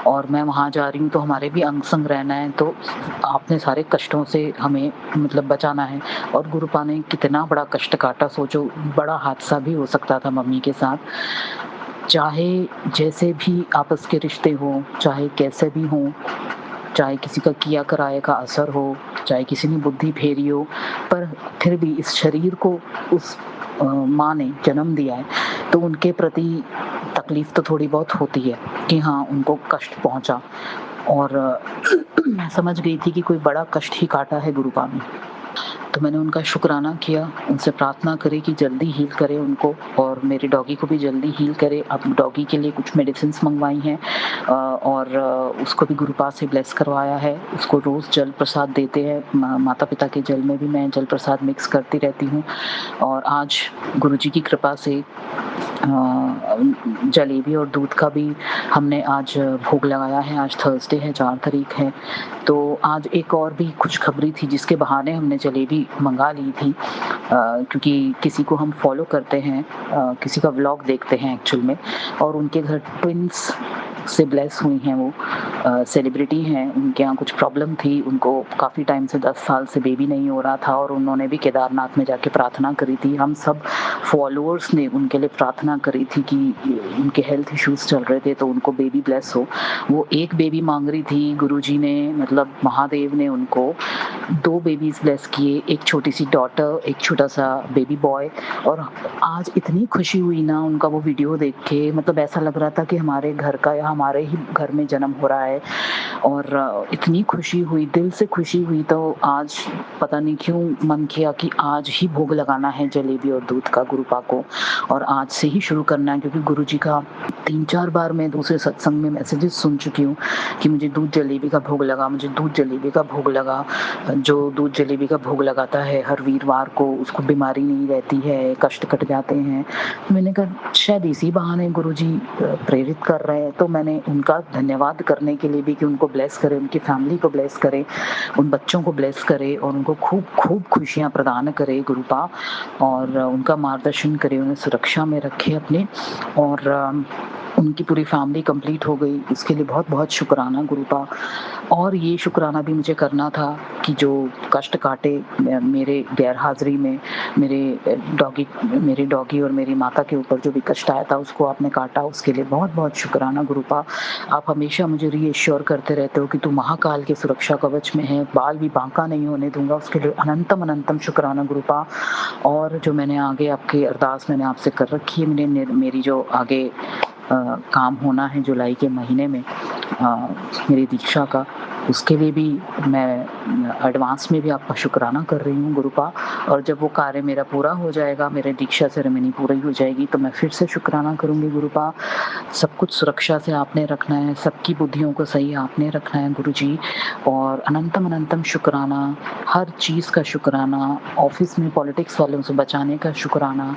और मैं वहाँ जा रही हूँ तो हमारे भी अंग संग रहना है, तो आपने सारे कष्टों से हमें मतलब बचाना है। और गुरुपा ने कितना बड़ा कष्ट काटा, सोचो बड़ा हादसा भी हो सकता था मम्मी के साथ। चाहे जैसे भी आपस के रिश्ते हो, चाहे कैसे भी हो, चाहे किसी का किया कराए का असर हो, चाहे किसी ने बुद्धि फेरी हो, पर फिर भी इस शरीर को उस माँ ने जन्म दिया है तो उनके प्रति तकलीफ तो थोड़ी बहुत होती है कि हाँ उनको कष्ट पहुंचा। और मैं समझ गई थी कि कोई बड़ा कष्ट ही काटा है गुरुपा ने। तो मैंने उनका शुक्राना किया, उनसे प्रार्थना करी कि जल्दी हील करे उनको और मेरे डॉगी को भी जल्दी हील करे। अब डॉगी के लिए कुछ मेडिसिन्स मंगवाई हैं और उसको भी गुरुपा से ब्लेस करवाया है। उसको रोज़ जल प्रसाद देते हैं, माता पिता के जल में भी मैं जल प्रसाद मिक्स करती रहती हूँ। और आज गुरुजी की कृपा से जलेबी और दूध का भी हमने आज भोग लगाया है। आज थर्सडे है, 4 तारीख है। तो आज एक और भी खुशखबरी थी जिसके बहाने हमने जलेबी मंगा ली थी, क्योंकि किसी को हम फॉलो करते हैं, किसी का व्लॉग देखते हैं एक्चुअल में, और उनके घर ट्विंस से ब्लेस हुई हैं। वो सेलिब्रिटी हैं, उनके यहाँ कुछ प्रॉब्लम थी, उनको काफ़ी टाइम से 10 साल से बेबी नहीं हो रहा था और उन्होंने भी केदारनाथ में जाके प्रार्थना करी थी। हम सब फॉलोअर्स ने उनके लिए प्रार्थना करी थी कि उनके हेल्थ इश्यूज चल रहे थे तो उनको बेबी ब्लेस हो। वो एक बेबी मांग रही थी, गुरुजी ने मतलब महादेव ने उनको 2 बेबीज ब्लेस किए, एक छोटी सी डॉटर, एक छोटा सा बेबी बॉय। और आज इतनी खुशी हुई ना उनका वो वीडियो देख के, मतलब ऐसा लग रहा था कि हमारे घर का या हमारे ही घर में जन्म हो रहा है। और इतनी खुशी हुई, दिल से खुशी हुई। तो आज पता नहीं क्यों मन किया कि आज ही भोग लगाना है जलेबी और दूध का गुरुपा को, और आज से ही शुरू करना है। क्योंकि गुरुजी का 3-4 बार मैं दूसरे सत्संग में मैसेजेस सुन चुकी हूँ कि मुझे दूध जलेबी का भोग लगा, मुझे दूध जलेबी का भोग लगा। जो दूध जलेबी का भोग लगाता है हर वीरवार को, उसको बीमारी नहीं रहती है, कष्ट कट जाते हैं। मैंने कहा शायद इसी बहाने गुरुजी प्रेरित कर रहे हैं। तो मैंने उनका धन्यवाद करने के लिए भी कि उनको ब्लेस करे, उनकी फैमिली को ब्लेस करे, उन बच्चों को ब्लेस करे और उनको खूब खूब खुशियाँ प्रदान करे गुरुपा, और उनका मार्गदर्शन करे, उन्हें सुरक्षा में रखे अपने। और उनकी पूरी फैमिली कंप्लीट हो गई, इसके लिए बहुत बहुत शुक्राना गुरुपा। और ये शुक्राना भी मुझे करना था कि जो कष्ट काटे मेरे गैर हाजिरी में, मेरे डॉगी और मेरी माता के ऊपर जो भी कष्ट आया था उसको आपने काटा, उसके लिए बहुत बहुत शुक्राना गुरुपा। आप हमेशा मुझे रीएश्योर करते रहते हो कि तू महाकाल के सुरक्षा कवच में है, बाल भी बांका नहीं होने दूंगा, उसके लिए अनंतम अनंतम शुक्राना गुरुपा। और जो मैंने आगे आपकी अरदास मैंने आपसे कर रखी है, मेरी जो आगे काम होना है जुलाई के महीने में मेरी दीक्षा का, उसके लिए भी मैं एडवांस में भी आपका शुक्राना कर रही हूँ गुरुपा। और जब वो कार्य मेरा पूरा हो जाएगा, मेरे दीक्षा सेरेमनी पूरी हो जाएगी, तो मैं फिर से शुक्राना करूँगी गुरुपा। सब कुछ सुरक्षा से आपने रखना है, सबकी बुद्धियों को सही आपने रखना है गुरुजी। और अनंतम अनंतम शुक्राना, हर चीज़ का शुक्राना, ऑफिस में पॉलिटिक्स वालों से बचाने का शुक्राना,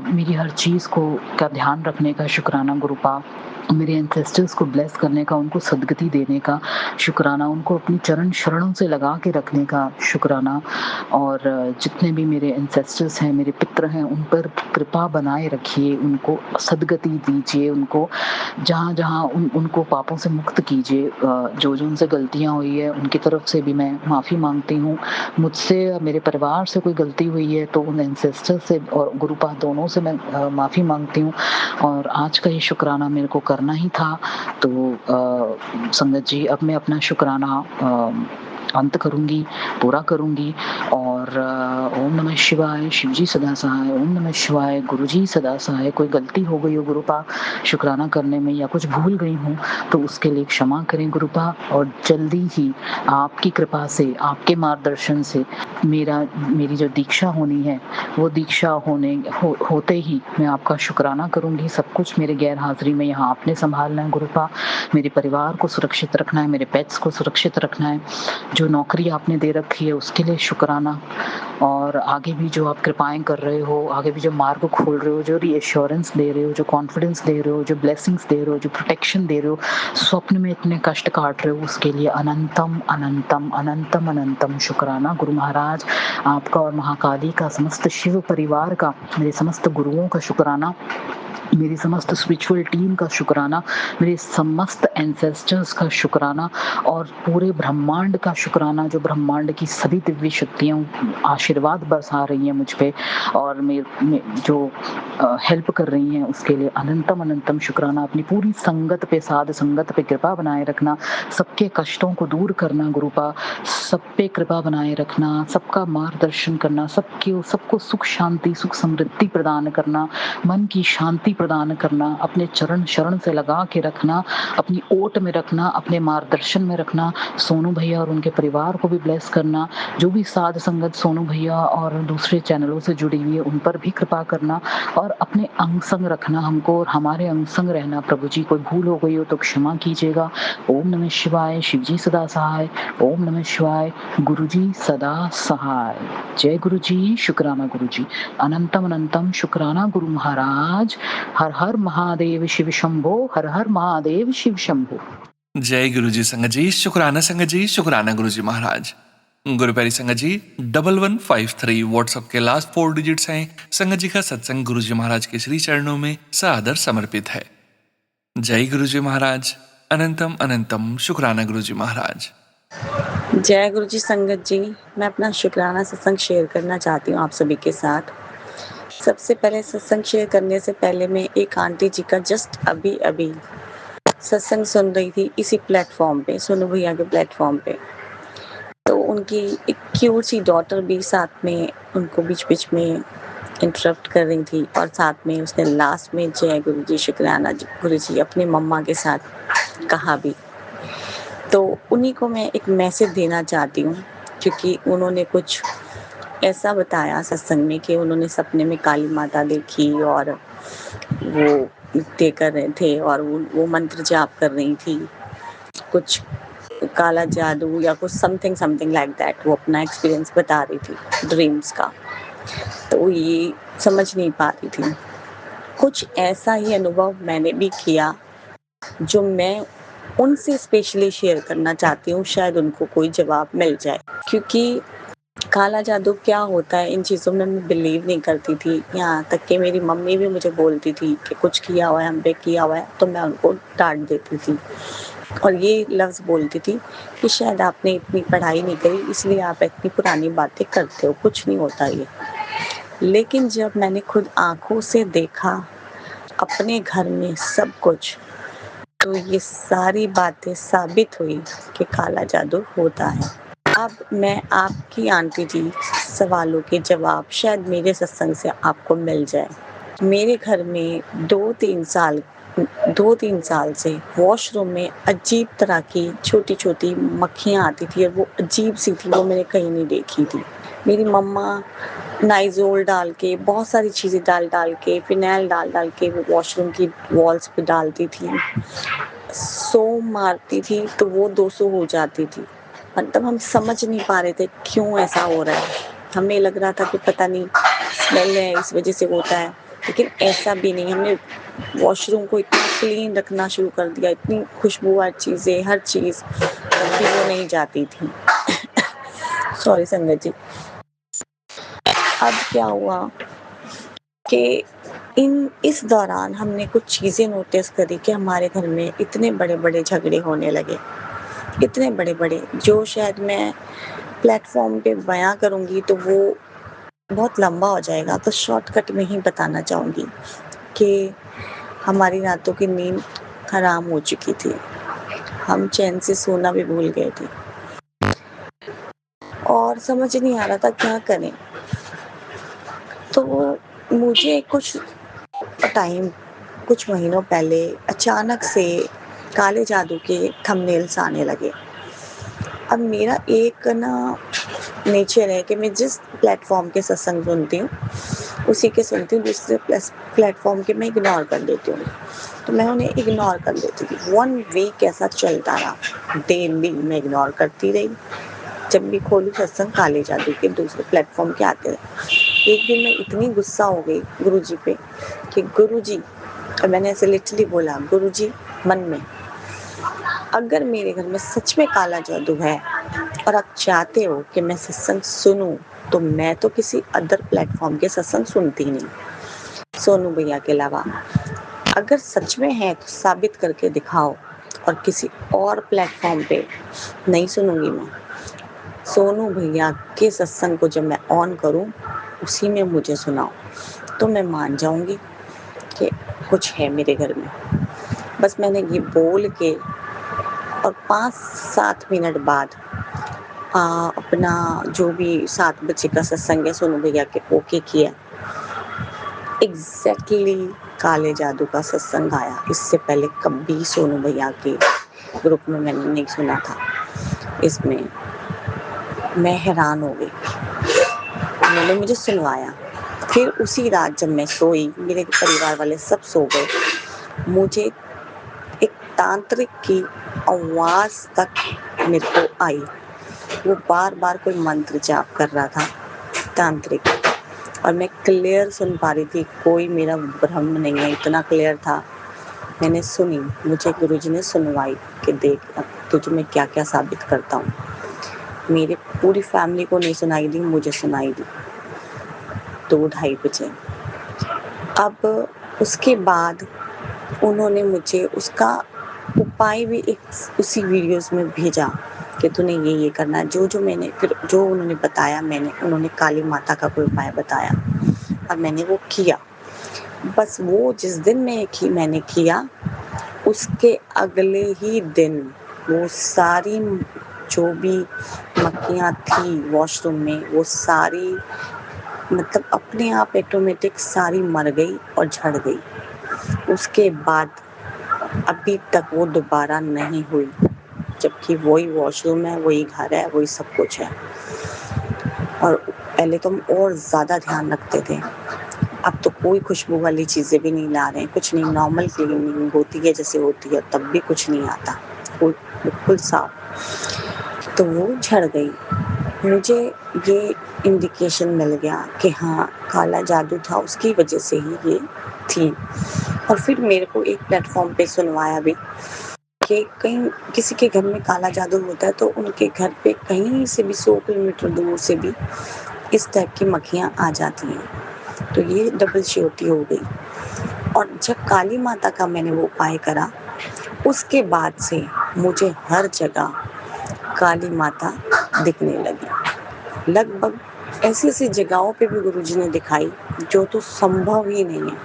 मेरी हर चीज़ को का ध्यान रखने का शुक्राना गुरुपा। मेरे एंसेस्टर्स को ब्लेस करने का, उनको सद्गति देने का शुक्राना, उनको अपनी चरण शरणों से लगा के रखने का शुक्राना। और जितने भी मेरे एंसेस्टर्स हैं, मेरे पितृ हैं, उन पर कृपा बनाए रखिए, उनको सद्गति दीजिए, उनको जहाँ-जहाँ उनको पापों से मुक्त कीजिए। जो-जो उनसे गलतियाँ हुई है, उनकी तरफ से भी मैं माफ़ी माँगती हूँ। मुझसे या मेरे परिवार से कोई गलती हुई है तो उन एंसेस्टर्स से और गुरुपाद दोनों से मैं माफ़ी माँगती हूँ। और आज का ये शुक्राना मेरे को करना ही था। तो संगत जी, अब मैं अपना शुक्राना अंत करूँगी, पूरा करूँगी। और ओम नमः शिवाय, शिवजी सदा सहाय, ओम नमः शिवाय, गुरुजी सदा सहाय। कोई गलती हो गई हो गुरुपा शुक्राना करने में या कुछ भूल गई हूँ तो उसके लिए क्षमा करें गुरुपा। और जल्दी ही आपकी कृपा से, आपके मार्गदर्शन से मेरी जो दीक्षा होनी है वो दीक्षा होते ही मैं आपका शुक्राना करूँगी। सब कुछ मेरे गैर हाज़िरी में यहाँ आपने सँभालना है गुरुपा। मेरे परिवार को सुरक्षित रखना है, मेरे पेट्स को सुरक्षित रखना है। जो नौकरी आपने दे रखी है उसके लिए शुक्राना। और आगे भी जो आप कृपाएँ कर रहे हो, आगे भी जो मार्ग खोल रहे हो, जो रीएश्योरेंस दे रहे हो, जो कॉन्फिडेंस दे रहे हो, जो ब्लेसिंग्स दे रहे हो, जो प्रोटेक्शन दे रहे हो, स्वप्न में इतने कष्ट काट रहे हो, उसके लिए अनंतम अनंतम अनंतम अनंतम शुक्राना। गुरु महाराज आपका और महाकाली का, समस्त शिव परिवार का, मेरे समस्त गुरुओं का शुक्राना, मेरी समस्त स्पिरिचुअल टीम का शुक्राना, मेरे समस्त एंसेस्टर्स का शुक्राना और पूरे ब्रह्मांड का शुक्राना। जो ब्रह्मांड की सभी दिव्य शक्तियाँ आशीर्वाद बरसा रही हैं मुझ पे और जो हेल्प कर रही हैं उसके लिए अनंतम अनंतम शुक्राना। अपनी पूरी संगत पे, साध संगत पे कृपा बनाए रखना, सबके कष्टों को दूर करना गुरुपा, सब पे कृपा बनाए रखना, सबका मार्गदर्शन करना, सबको सुख शांति, सुख समृद्धि प्रदान करना, मन की शांति प्रदान करना, अपने चरण शरण से लगा के रखना, अपनी ओट में रखना, अपने मार्गदर्शन में रखना। सोनू भैया और उनके परिवार को भी ब्लेस करना। जो भी साध संगत सोनू भैया और दूसरे चैनलों से जुड़ी हुई है उन पर भी कृपा करना और अपने अंग संग रखना हमको और हमारे अंग संग रहना। प्रभु जी, कोई भूल हो गई हो तो क्षमा कीजिएगा। ओम नमः शिवाय, शिवजी सदा सहाय। ओम नमः शिवाय, गुरुजी सदा सहाय। जय गुरु जी, शुक्राना गुरु जी, अनंतम अनंतम शुक्राना गुरु महाराज। हर हर महादेव शिव शंभो, हर हर महादेव शिव शंभो। जय गुरु जी संगत जी, शुक्राना गुरु जी महाराज। गुरु प्यारी संगत जी, 1153 व्हाट्सएप के लास्ट 4 डिजिट्स हैं। संगत जी का सत्संग गुरु जी महाराज के श्री चरणों में सादर समर्पित है। जय गुरु जी महाराज, अनंतम अनंतम शुक्राना गुरु जी महाराज। जय गुरु जी संगत जी, मैं अपना शुक्राना सत्संग शेयर करना चाहती हूँ आप सभी के साथ। सबसे पहले सत्संग शेयर करने से पहले मैं एक आंटी जी का जस्ट अभी सत्संग सुन रही थी इसी प्लेटफॉर्म पे, सोनू भैया के प्लेटफॉर्म पे। तो उनकी एक क्यूट सी डॉटर भी साथ में उनको बीच में इंटरप्ट कर रही थी और साथ में उसने लास्ट में जय गुरु जी, शुक्राना गुरु जी अपनी मम्मा के साथ कहा भी। तो उन्हीं को मैं एक मैसेज देना चाहती हूँ, क्योंकि उन्होंने कुछ ऐसा बताया सत्संग में कि उन्होंने सपने में काली माता देखी और वो नृत्य कर रहे थे और वो मंत्र जाप कर रही थी, कुछ काला जादू या कुछ समथिंग लाइक दैट। वो अपना एक्सपीरियंस बता रही थी ड्रीम्स का, तो ये समझ नहीं पा रही थी। कुछ ऐसा ही अनुभव मैंने भी किया जो मैं उनसे स्पेशली शेयर करना चाहती हूँ, शायद उनको कोई जवाब मिल जाए। क्योंकि काला जादू क्या होता है, इन चीज़ों में मैं बिलीव नहीं करती थी। यहाँ तक कि मेरी मम्मी भी मुझे बोलती थी कि कुछ किया हुआ है, हम पे किया हुआ है, तो मैं उनको डांट देती थी और ये लफ्ज़ बोलती थी कि शायद आपने इतनी पढ़ाई नहीं करी इसलिए आप इतनी पुरानी बातें करते हो, कुछ नहीं होता ये। लेकिन जब मैंने खुद आँखों से देखा अपने घर में सब कुछ, तो ये सारी बातें साबित हुई कि काला जादू होता है। अब मैं आपकी आंटी जी सवालों के जवाब शायद मेरे सत्संग से आपको मिल जाए। मेरे घर में 2-3 साल से वॉशरूम में अजीब तरह की छोटी-छोटी मक्खियाँ आती थी और वो अजीब सी थी, वो मैंने कहीं नहीं देखी थी। मेरी मम्मा नाइज़ोल डाल के, बहुत सारी चीज़ें डाल के, फिनाइल डाल के वो वॉशरूम की वॉल्स पे डालती थी। सौ मारती थी तो वो 200 हो जाती थी। मतलब हम समझ नहीं पा रहे थे क्यों ऐसा हो रहा है। हमें लग रहा था कि पता नहीं स्मेल है इस वजह से होता है, लेकिन ऐसा भी नहीं, हमने वॉशरूम को इतना क्लीन रखना शुरू कर दिया, इतनी खुशबूदार चीज़ें, हर चीज़, तब भी वो नहीं जाती थी। सॉरी संगत जी। अब क्या हुआ कि इस दौरान हमने कुछ चीज़ें नोटिस करी कि हमारे घर में इतने बड़े-बड़े झगड़े होने लगे, इतने बड़े-बड़े, जो शायद मैं प्लेटफ़ॉर्म पे बयाँ करूँगी तो वो बहुत लंबा हो जाएगा, तो शॉर्टकट में ही बताना चाहूँगी कि हमारी रातों की नींद हराम हो चुकी थी। हम चैन से सोना भी भूल गए थे और समझ नहीं आ रहा था क्या करें। तो मुझे कुछ महीनों पहले अचानक से काले जादू के थंबनेल्स आने लगे। अब मेरा एक ना नेचर है कि मैं जिस प्लेटफ़ॉर्म के सत्संग सुनती हूँ, उसी के सुनती हूँ, दूसरे प्लेटफ़ॉर्म के मैं इग्नोर कर देती हूँ। तो मैं उन्हें इग्नोर कर देती थी। 1 वीक ऐसा चलता रहा। डेली मैं इग्नोर करती रही। जब भी खोलूँ सत्संग काले जादू के दूसरे प्लेटफ़ॉर्म के आते रहे। एक दिन मैं इतनी गुस्सा हो गई गुरुजी पे कि गुरुजी, और मैंने ऐसे लिटरली बोला, गुरुजी मन में, अगर मेरे घर में सच में काला जादू है और आप चाहते हो कि मैं सत्संग सुनूं, तो मैं तो किसी अदर प्लेटफ़ॉर्म के सत्संग सुनती ही नहीं, सोनू भैया के अलावा। अगर सच में है तो साबित करके दिखाओ, और किसी और प्लेटफ़ॉर्म पे नहीं सुनूंगी मैं। सोनू भैया के सत्संग को जब मैं ऑन करूं, उसी में मुझे सुनाओ, तो मैं मान जाऊंगी कि कुछ है मेरे घर में। बस मैंने ये बोल के और 5-7 मिनट बाद अपना जो भी 7 बजे का सत्संग है सोनू भैया के ओके किया। एग्जैक्टली काले जादू का सत्संग आया। इससे पहले कभी सोनू भैया के ग्रुप में मैंने नहीं सुना था। इसमें मैं हैरान हो गई, उन्होंने मुझे सुनवाया। फिर उसी रात जब मैं सोई, मेरे परिवार वाले सब सो गए, मुझे एक तांत्रिक की आवाज़ तक मेरे को आई। वो बार-बार कोई मंत्र जाप कर रहा था, तांत्रिक, और मैं क्लियर सुन पा रही थी, कोई मेरा भ्रम नहीं है, इतना क्लियर था। मैंने सुनी, मुझे गुरुजी ने सुनवाई कि देख अब तुझे मैं क्या-क्या साबित करता हूँ। मेरी पूरी फैमिली को नहीं सुनाई दी, मुझे सुनाई दी 2-2:30 बजे। अब उसके बाद उन्होंने मुझे उसका उपाय भी उसी वीडियोस में भेजा कि तूने ये करना है। जो उन्होंने बताया, उन्होंने काली माता का कोई उपाय बताया और मैंने वो किया। बस वो जिस दिन मैंने किया, उसके अगले ही दिन वो सारी जो भी मक्खियाँ थी वॉशरूम में, वो सारी मतलब अपने आप ऑटोमेटिक सारी मर गई और झड़ गई। उसके बाद अभी तक वो दोबारा नहीं हुई, जबकि वही वॉशरूम है, वही घर है, वही सब कुछ है। और पहले तो हम और ज़्यादा ध्यान रखते थे, अब तो कोई खुशबू वाली चीज़ें भी नहीं ला रहे हैं, कुछ नहीं, नॉर्मल क्लीनिंग होती है जैसे होती है, तब भी कुछ नहीं आता, बिल्कुल साफ। तो वो झड़ गई। मुझे ये इंडिकेशन मिल गया कि हाँ, काला जादू था, उसकी वजह से ही ये थी। और फिर मेरे को एक प्लेटफ़ॉर्म पे सुनवाया भी कि कहीं किसी के घर में काला जादू होता है तो उनके घर पे कहीं से भी 100 किलोमीटर दूर से भी इस टाइप की मक्खियाँ आ जाती हैं। तो ये डबल श्योरिटी हो गई। और जब काली माता का मैंने वो उपाय करा, उसके बाद से मुझे हर जगह काली माता दिखने लगी। लगभग ऐसी जगहों पे भी गुरुजी ने दिखाई जो तो संभव ही नहीं है।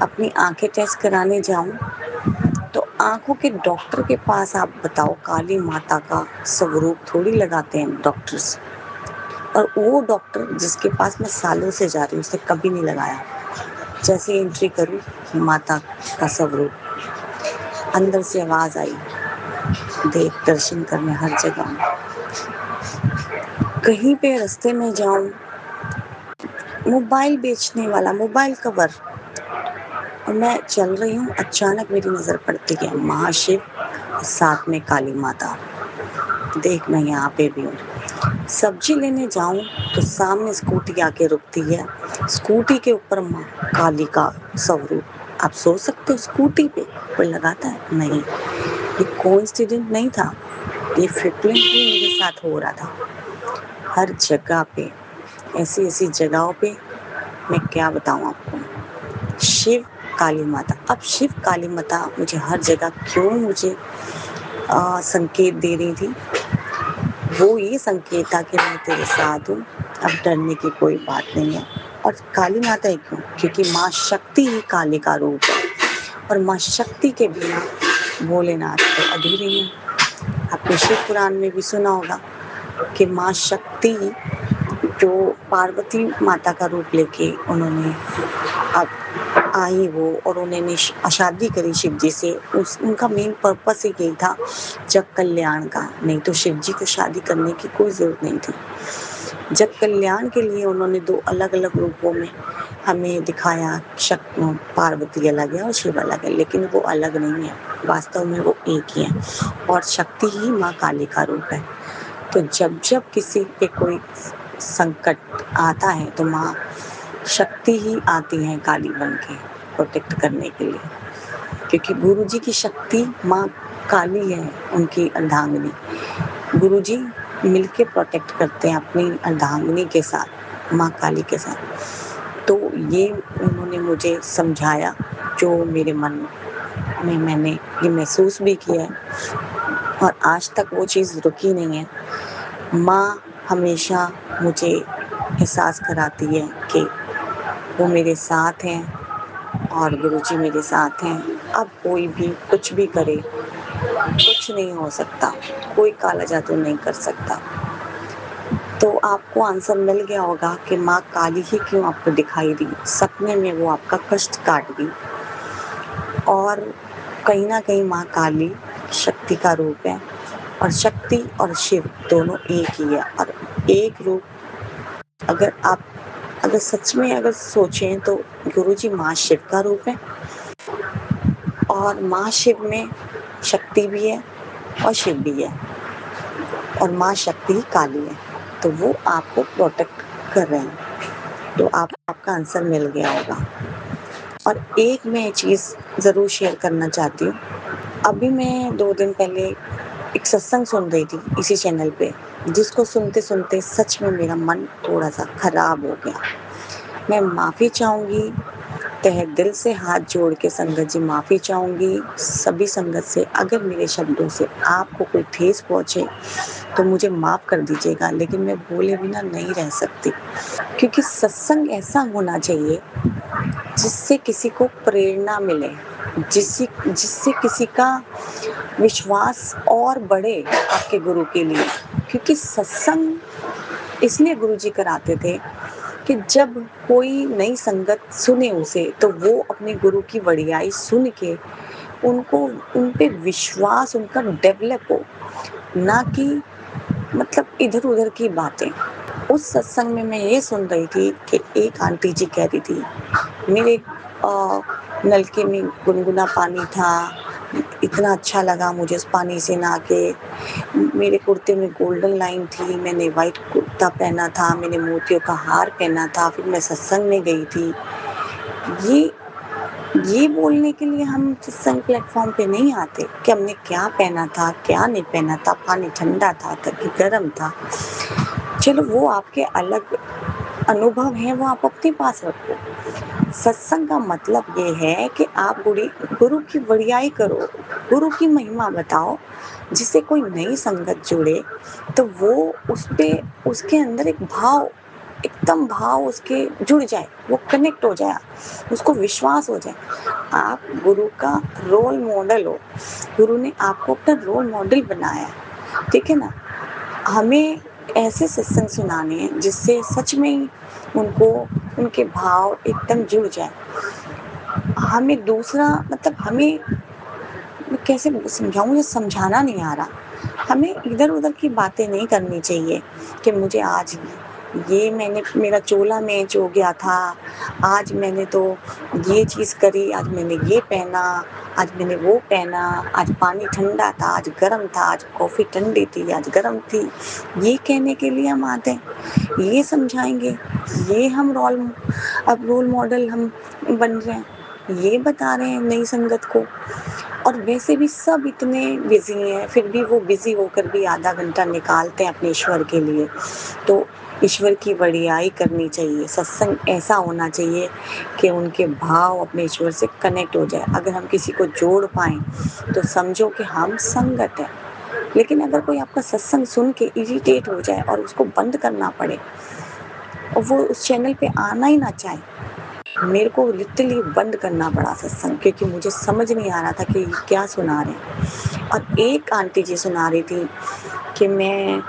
अपनी आंखें टेस्ट कराने जाऊं तो आंखों के डॉक्टर के पास आप बताओ, काली माता का स्वरूप थोड़ी लगाते हैं डॉक्टर्स। और वो डॉक्टर जिसके पास मैं सालों से जा रही हूँ, उसने कभी नहीं लगाया। जैसे एंट्री करूँ, माता का स्वरूप, अंदर से आवाज़ आई, देख दर्शन करने हर जगह। कहीं पे रास्ते में जाऊं, मोबाइल बेचने वाला, मोबाइल कवर, और मैं चल रही हूँ, अचानक मेरी नज़र पड़ती है महाशिव, साथ में काली माता। देख मैं यहाँ पे भी हूँ। सब्जी लेने जाऊं तो सामने स्कूटी आके रुकती है, स्कूटी के ऊपर माँ काली का स्वरूप। आप सोच सकते हो स्कूटी पे कोई लगाता है? नहीं, ये कोइंसिडेंट नहीं था, ये फ्रिक्वेंटली मेरे साथ हो रहा था। हर जगह पे, ऐसी जगहों पे, मैं क्या बताऊं आपको। शिव काली माता, अब शिव काली माता मुझे हर जगह क्यों मुझे संकेत दे रही थी? वो ये संकेत था कि मैं तेरे साथ हूँ, अब डरने की कोई बात नहीं है। और काली माता ही क्यों? क्योंकि माँ शक्ति ही काली का रूप है, और माँ शक्ति के बिना भोलेनाथ तो अधूरे हैं। आपने शिव पुराण में भी सुना होगा कि माँ शक्ति जो पार्वती माता का रूप लेके उन्होंने अब आई वो, और उन्होंने शादी करी शिव जी से। उनका मेन पर्पस ही यही था जग कल्याण का, नहीं तो शिव जी को शादी करने की कोई जरूरत नहीं थी। जग कल्याण के लिए उन्होंने दो अलग अलग रूपों में हमें दिखाया, पार्वती अलग है और शिव अलग है, लेकिन वो अलग नहीं है, वास्तव में वो एक ही है, और शक्ति ही माँ काली का रूप है। तो जब जब किसी पे कोई संकट आता है तो माँ शक्ति ही आती है काली बन के प्रोटेक्ट करने के लिए, क्योंकि गुरु जी की शक्ति माँ काली है, उनकी अर्धांगिनी। गुरु जी मिलके प्रोटेक्ट करते हैं अपनी अर्धांगिनी के साथ, माँ काली के साथ। तो ये उन्होंने मुझे समझाया, जो मेरे मन में मैंने ये महसूस भी किया है, और आज तक वो चीज़ रुकी नहीं है। माँ हमेशा मुझे एहसास कराती है कि वो मेरे साथ हैं और गुरुजी मेरे साथ हैं। अब कोई भी कुछ भी करे, कुछ नहीं हो सकता, कोई काला जादू नहीं कर सकता। तो आपको आंसर मिल गया होगा कि माँ काली ही क्यों आपको दिखाई दी, सपने में वो आपका कष्ट काट दी। और कहीं ना कहीं माँ काली शक्ति का रूप है, और शक्ति और शिव दोनों एक ही है, और एक रूप। अगर सच में अगर सोचें तो गुरुजी माँ शिव का रूप है, और माँ शिव में शक्ति भी है और शिव भी है, और माँ शक्ति ही काली है, तो वो आपको प्रोटेक्ट कर रहे हैं। तो आपका आंसर मिल गया होगा। और एक मैं चीज़ ज़रूर शेयर करना चाहती हूँ। अभी मैं 2 दिन पहले एक सत्संग सुन रही थी इसी चैनल पे, जिसको सुनते सुनते सच में मेरा मन थोड़ा सा खराब हो गया। मैं माफ़ी चाहूँगी, तहे दिल से हाथ जोड़ के संगत जी माफ़ी चाहूँगी सभी संगत से। अगर मेरे शब्दों से आपको कोई ठेस पहुँचे तो मुझे माफ़ कर दीजिएगा, लेकिन मैं बोले बिना नहीं रह सकती, क्योंकि सत्संग ऐसा होना चाहिए जिससे किसी को प्रेरणा मिले, जिससे किसी का विश्वास और बढ़े आपके गुरु के लिए। क्योंकि सत्संग इसलिए गुरुजी कराते थे कि जब कोई नई संगत सुने उसे, तो वो अपने गुरु की वडियाई सुन के उनको उन पे विश्वास उनका डेवलप हो, ना कि मतलब इधर उधर की बातें। उस सत्संग में मैं ये सुन रही थी कि एक आंटी जी कह रही थी, मेरे नलके में गुनगुना पानी था, इतना अच्छा लगा मुझे उस पानी से नहा के, मेरे कुर्ते में गोल्डन लाइन थी, मैंने वाइट कुर्ता पहना था, मैंने मोतियों का हार पहना था, फिर मैं सत्संग में गई थी। ये बोलने के लिए हम सत्संग प्लेटफॉर्म पे नहीं आते कि हमने क्या पहना था, क्या नहीं पहना था, पानी ठंडा था कि गर्म था। चलो वो आपके अलग अनुभव हैं, वो आप अपने पास रखो। सत्संग का मतलब ये है कि आप गुरु की वडियाई करो, गुरु की महिमा बताओ, जिससे कोई नई संगत जुड़े तो वो उसके अंदर एक भाव, एकदम भाव उसके जुड़ जाए, वो कनेक्ट हो जाए, उसको विश्वास हो जाए। आप गुरु का रोल मॉडल हो, गुरु ने आपको अपना रोल मॉडल बनाया, ठीक है ना। हमें ऐसे सत्संग सुनाने हैं जिससे सच में ही उनको उनके भाव एकदम जुड़ जाए। हमें दूसरा मतलब हमें मैं कैसे समझाऊँ, मुझे समझाना नहीं आ रहा। हमें इधर-उधर की बातें नहीं करनी चाहिए कि मुझे आज ये मैंने मेरा चोला मैच हो गया था, आज मैंने तो ये चीज़ करी, आज मैंने ये पहना, आज मैंने वो पहना, आज पानी ठंडा था, आज गर्म था, आज कॉफ़ी ठंडी थी, आज गर्म थी। ये कहने के लिए हम आते हैं, ये समझाएँगे, ये हम अब रोल मॉडल हम बन रहे हैं, ये बता रहे हैं नई संगत को। और वैसे भी सब इतने बिज़ी हैं, फिर भी वो बिज़ी होकर भी आधा घंटा निकालते हैं अपने ईश्वर के लिए। तो ईश्वर की बड़ाई करनी चाहिए, सत्संग ऐसा होना चाहिए कि उनके भाव अपने ईश्वर से कनेक्ट हो जाए। अगर हम किसी को जोड़ पाएँ तो समझो कि हम संगत हैं। लेकिन अगर कोई आपका सत्संग सुन के इरिटेट हो जाए और उसको बंद करना पड़े और वो उस चैनल पे आना ही ना चाहे, मेरे को लिटरली बंद करना पड़ा सत्संग, क्योंकि मुझे समझ नहीं आ रहा था कि ये क्या सुना रहे हैं। और एक आंटी जी सुना रही थी कि मैं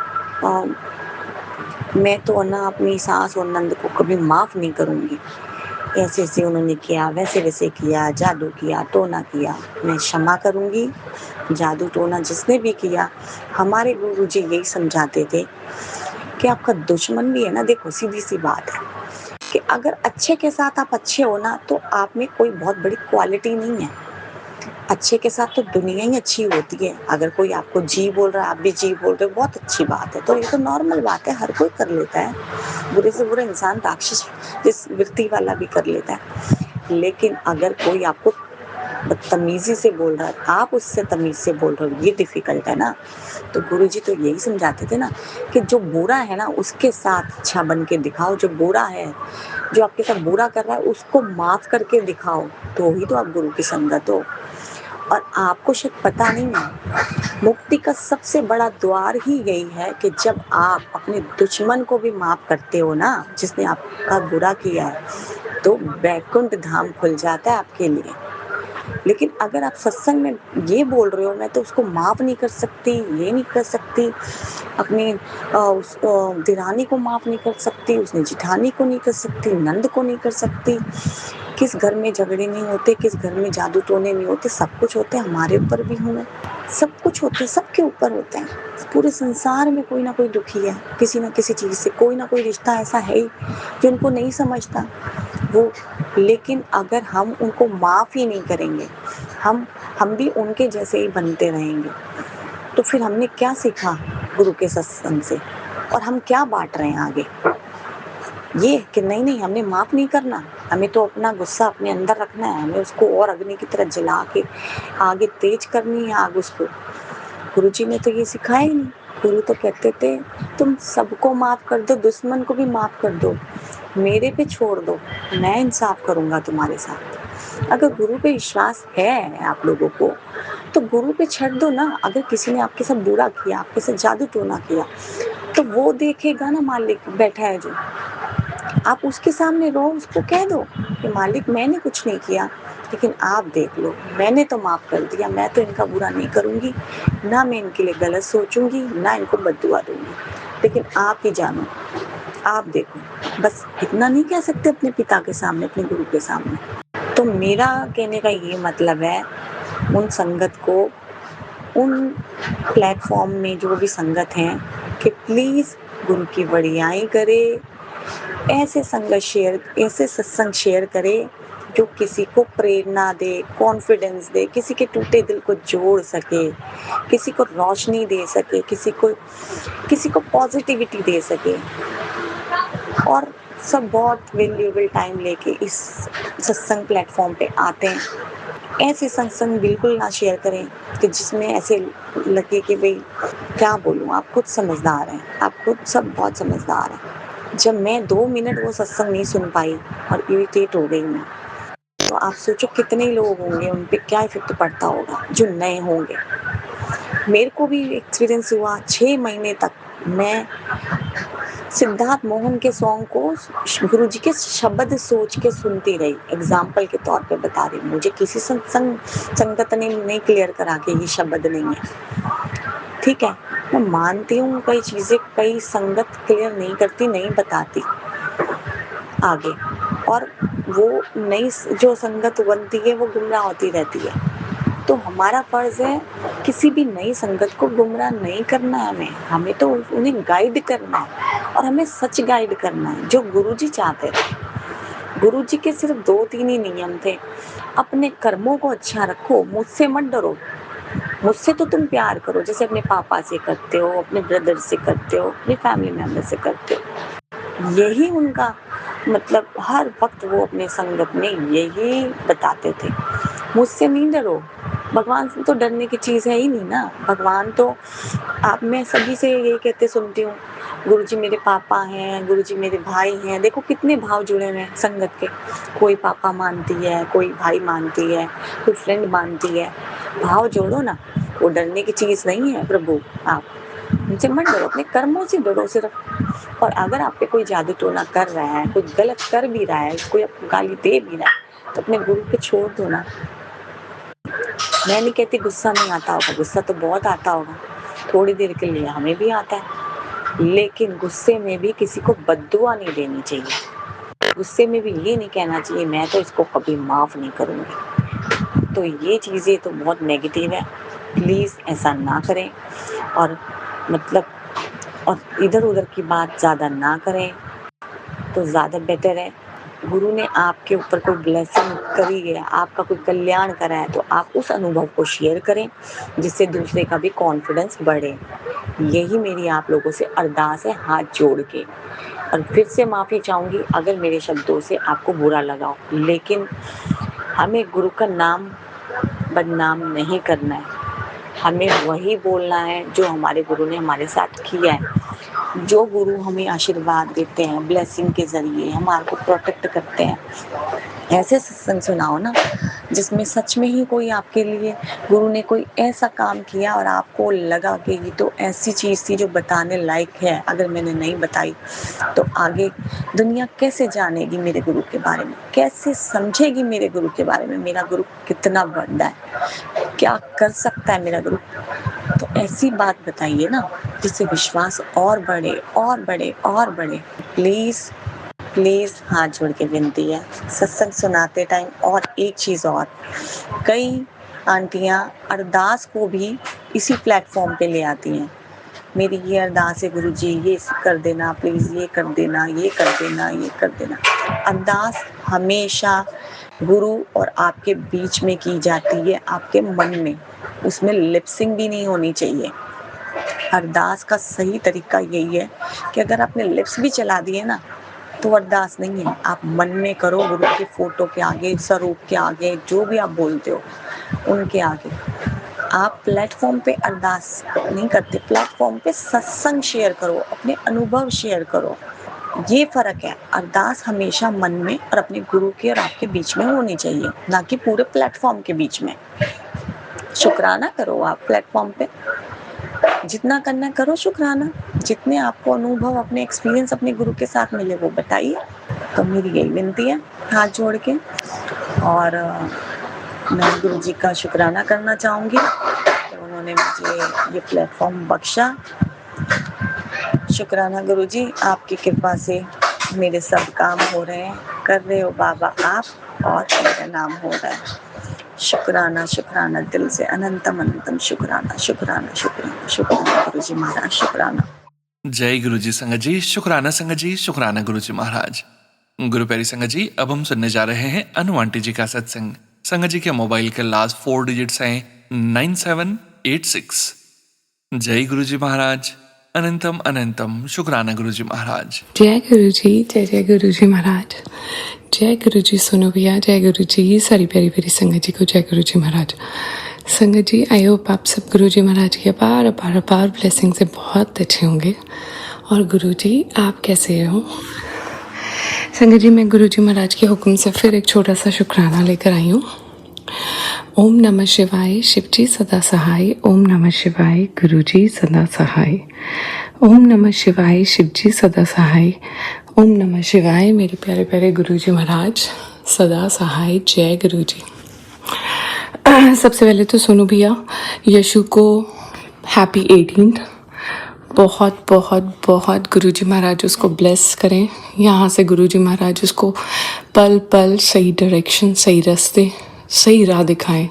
तो ना अपनी सास और नंद को कभी माफ़ नहीं करूँगी। ऐसे-ऐसे उन्होंने किया, वैसे-वैसे किया, जादू किया, टोना किया। मैं क्षमा करूँगी, जादू टोना जिसने भी किया। हमारे गुरुजी यही समझाते थे कि आपका दुश्मन भी है ना, देखो सीधी-सी बात है कि अगर अच्छे के साथ आप अच्छे हो ना, तो आप में कोई बहुत बड़ी क्वालिटी नहीं है। अच्छे के साथ तो दुनिया ही अच्छी होती है। अगर कोई आपको जी बोल रहा है, आप भी जी बोल रहे हो, बहुत अच्छी बात है। तो ये तो नॉर्मल बात है, हर कोई कर लेता है। बुरे से बुरा इंसान राक्षस इस वृत्ति वाला भी कर लेता है। लेकिन अगर कोई आपको बदतमीज़ी से बोल रहा है, आप उससे तमीज़ से बोल रहे हो, ये डिफ़िकल्ट है ना। तो गुरुजी तो यही समझाते थे ना कि जो बुरा है ना, उसके साथ अच्छा बन के दिखाओ। जो बुरा है, जो आपके साथ बुरा कर रहा है, उसको माफ़ करके दिखाओ, तो ही तो आप गुरु की संगत हो। और आपको शायद पता नहीं है, मुक्ति का सबसे बड़ा द्वार ही यही है कि जब आप अपने दुश्मन को भी माफ़ करते हो ना, जिसने आपका बुरा किया है, तो वैकुंठ धाम खुल जाता है आपके लिए। लेकिन अगर आप सत्संग में ये बोल रहे हो, मैं तो उसको माफ़ नहीं कर सकती, ये नहीं कर सकती, अपनी दिरानी को माफ़ नहीं कर सकती, उसने जिठानी को नहीं कर सकती, नंद को नहीं कर सकती। किस घर में झगड़े नहीं होते, किस घर में जादू टोने नहीं होते, सब कुछ होते हैं, हमारे ऊपर भी हुए, सब कुछ होते हैं, सबके ऊपर होते हैं। पूरे संसार में कोई ना कोई दुखी है, किसी ना किसी चीज़ से, कोई ना कोई रिश्ता ऐसा है ही जो उनको नहीं समझता वो। लेकिन अगर हम उनको माफ़ ही नहीं करेंगे, हम भी उनके जैसे ही बनते रहेंगे, तो फिर हमने क्या सीखा गुरु के सत्संग से, और हम क्या बाँट रहे हैं आगे? ये कि नहीं हमने माफ़ नहीं करना, हमें तो अपना गुस्सा अपने अंदर रखना है, हमें उसको और अग्नि की तरह जला के आगे तेज करनी है आग उसको। गुरुजी ने तो ये सिखाया ही नहीं। गुरु तो कहते थे तुम सबको माफ़ कर दो, दुश्मन को भी माफ़ कर दो, मेरे पे छोड़ दो, मैं इंसाफ करूँगा तुम्हारे साथ। अगर गुरु पे विश्वास है आप लोगों को, तो गुरु पे छੱड दो ना। अगर किसी ने आपके साथ बुरा किया, आपके साथ जादू टोना किया, तो वो देखेगा ना, मालिक बैठा है जो, आप उसके सामने रहो, उसको कह दो कि मालिक मैंने कुछ नहीं किया, लेकिन आप देख लो, मैंने तो माफ़ कर दिया, मैं तो इनका बुरा नहीं करूँगी, ना मैं इनके लिए गलत सोचूँगी, ना इनको बद्दुआ दूँगी, लेकिन आप ही जानो, आप देखो। बस इतना नहीं कह सकते अपने पिता के सामने, अपने गुरु के सामने। तो मेरा कहने का ये मतलब है, उन संगत को, उन प्लेटफ़ॉर्म में जो भी संगत हैं, कि प्लीज़ गुरु की बड़ाई करें, ऐसे सत्संग शेयर करे जो किसी को प्रेरणा दे, कॉन्फिडेंस दे, किसी के टूटे दिल को जोड़ सके, किसी को रोशनी दे सके, किसी को पॉजिटिविटी दे सके। और सब बहुत वैल्यूएबल टाइम लेके इस सत्संग प्लेटफॉर्म पे आते हैं। ऐसे सत्संग बिल्कुल ना शेयर करें कि जिसमें ऐसे लगे कि भाई क्या बोलूँ, आप खुद समझदार हैं, आप खुद सब बहुत समझदार हैं। जब मैं 2 मिनट वो सत्संग नहीं सुन पाई और इरिटेट हो गई मैं, तो आप सोचो कितने लोग होंगे, उन पे क्या इफ़ेक्ट पड़ता होगा जो नए होंगे। मेरे को भी एक्सपीरियंस हुआ, 6 महीने तक मैं सिद्धार्थ मोहन के सॉन्ग को गुरुजी के शब्द सोच के सुनती रही। एग्जाम्पल के तौर पे बता रही हूँ, मुझे किसी संगत ने नहीं क्लियर करा कि ये शब्द नहीं है, ठीक है। मैं मानती हूँ कई चीज़ें कई संगत क्लियर नहीं करती, नहीं बताती आगे, और वो नई जो संगत बनती है वो गुमराह होती रहती है। तो हमारा फ़र्ज़ है किसी भी नई संगत को गुमराह नहीं करना है, हमें तो उन्हें गाइड करना है। और हमें सच गाइड करना है जो गुरुजी चाहते थे। गुरुजी के सिर्फ 2-3 ही नियम थे। अपने कर्मों को अच्छा रखो, मुझसे मत डरो। मुझसे तो तुम प्यार करो जैसे अपने पापा से करते हो, अपने ब्रदर से करते हो, अपने फैमिली मेंबर से करते हो। यही उनका मतलब हर वक्त वो अपने संगत में यही बताते थे। मुझसे नहीं डरो। भगवान से तो डरने की चीज़ है ही नहीं ना। भगवान तो आप मैं सभी से यही कहते सुनती हूँ, गुरुजी मेरे पापा हैं, गुरुजी मेरे भाई हैं। देखो कितने भाव जुड़े हुए हैं संगत के। कोई पापा मानती है, कोई भाई मानती है, कोई फ्रेंड मानती है। भाव जोड़ो ना, वो डरने की चीज़ नहीं है प्रभु। आप उनसे मत डरो, अपने कर्मों से डरो सिर्फ। और अगर आप पे कोई जादू टोना कर रहा है, कोई गलत कर भी रहा है, कोई आपको गाली दे भी रहा है, तो अपने गुरु पे छोड़ दो ना। मैं नहीं कहती गुस्सा नहीं आता होगा, गुस्सा तो बहुत आता होगा, थोड़ी देर के लिए हमें भी आता है, लेकिन गुस्से में भी किसी को बद्दुआ नहीं देनी चाहिए। गुस्से में भी ये नहीं कहना चाहिए मैं तो इसको कभी माफ़ नहीं करूँगी। तो ये चीज़ें तो बहुत नेगेटिव है, प्लीज़ ऐसा ना करें। और मतलब और इधर उधर की बात ज़्यादा ना करें तो ज़्यादा बेटर है। गुरु ने आपके ऊपर कोई ब्लेसिंग करी है, आपका कोई कल्याण करा है, तो आप उस अनुभव को शेयर करें जिससे दूसरे का भी कॉन्फिडेंस बढ़े। यही मेरी आप लोगों से अरदास है हाथ जोड़ के। और फिर से माफ़ी चाहूँगी अगर मेरे शब्दों से आपको बुरा लगा हो, लेकिन हमें गुरु का नाम बदनाम नहीं करना है। हमें वही बोलना है जो हमारे गुरु ने हमारे साथ किया है। जो गुरु हमें आशीर्वाद देते हैं, ब्लेसिंग के ज़रिए हमारे को प्रोटेक्ट करते हैं, ऐसे सत्संग सुनाओ ना जिसमें सच में ही कोई आपके लिए गुरु ने कोई ऐसा काम किया और आपको लगा कि ये तो ऐसी चीज़ थी जो बताने लायक है, अगर मैंने नहीं बताई तो आगे दुनिया कैसे जानेगी मेरे गुरु के बारे में, कैसे समझेगी मेरे गुरु के बारे में, मेरा गुरु कितना बड़ा है, क्या कर सकता है मेरा गुरु। तो ऐसी बात बताइए ना जिससे विश्वास और बढ़े और बढ़े और बढ़े। प्लीज़ हाथ जोड़ के विनती है सत्संग सुनाते टाइम। और एक चीज़ और, कई आंटियाँ अरदास को भी इसी प्लेटफॉर्म पे ले आती हैं। मेरी ये अरदास है गुरुजी ये कर देना प्लीज़, ये कर देना, ये कर देना, ये कर देना। अरदास हमेशा गुरु और आपके बीच में की जाती है, आपके मन में, उसमें लिपसिंग भी नहीं होनी चाहिए। अरदास का सही तरीका यही है कि अगर आपने लिप्स भी चला दिए ना तो अरदास नहीं है, आप मन में करो, गुरु के फोटो के आगे, स्वरूप के आगे, जो भी आप बोलते हो उनके आगे। आप प्लेटफॉर्म पे अरदास नहीं करते, प्लेटफॉर्म पे सत्संग शेयर करो, अपने अनुभव शेयर करो। ये फ़र्क है। अरदास हमेशा मन में और अपने गुरु के और आपके बीच में होनी चाहिए, ना कि पूरे प्लेटफॉर्म के बीच में। शुक्राना करो आप प्लेटफॉर्म पे, जितना करना करो शुक्राना, जितने आपको अनुभव अपने एक्सपीरियंस अपने गुरु के साथ मिले वो बताइए। तो मेरी यही विनती है हाथ जोड़ के। और मैं गुरु जी का शुक्राना करना चाहूँगी कि उन्होंने मुझे ये प्लेटफॉर्म बख्शा। शुक्राना गुरु जी, आपकी कृपा से मेरे सब काम हो रहे हैं, कर रहे हो बाबा आप, और मेरा नाम हो रहा है। शुक्राना शुक्राना दिल से अनंतम अनंतम शुक्राना शुक्राना शुक्राना शुक्राना गुरु जी महाराज, शुक्राना। जय गुरु जी संगत जी, शुक्राना संगत जी, शुक्राना गुरु जी महाराज। गुरु प्यारी संगत जी, अब हम सुनने जा रहे हैं अनु आंटी जी का सत्संग। संगत जी के मोबाइल के लास्ट 4 डिजिट्स हैं 9786। जय गुरु जी महाराज, अनंतम अनंतम शुक्राना गुरु जी महाराज। जय गुरु जी, जय गुरु जी महाराज। जय गुरु जी सोनू भैया, जय गुरु जी सारी प्यारी प्यारी संगत जी को जय गुरु जी महाराज। संगत जी, आई होप आप सब गुरु जी महाराज की अपार अपार अपार ब्लेसिंग से बहुत अच्छे होंगे। और गुरु जी आप कैसे हो? संगत जी, मैं गुरु जी महाराज के हुक्म से फिर एक छोटा सा शुक्राना लेकर आई हूँ। ओम नमः शिवाय, शिव जी सदा सहाय। ओम नमः शिवाय, गुरु जी सदा सहाय। ओम नमः शिवाय, शिव जी सदा सहाय। ओम नमः शिवाय, मेरे प्यारे प्यारे गुरु जी महाराज सदा सहाय। जय गुरु जी। सबसे पहले तो सोनू भैया, यशु को हैप्पी 18th। बहुत बहुत बहुत गुरु जी महाराज उसको ब्लेस करें। यहाँ से गुरु जी महाराज उसको पल पल सही डायरेक्शन, सही रास्ते, सही राह दिखाएं,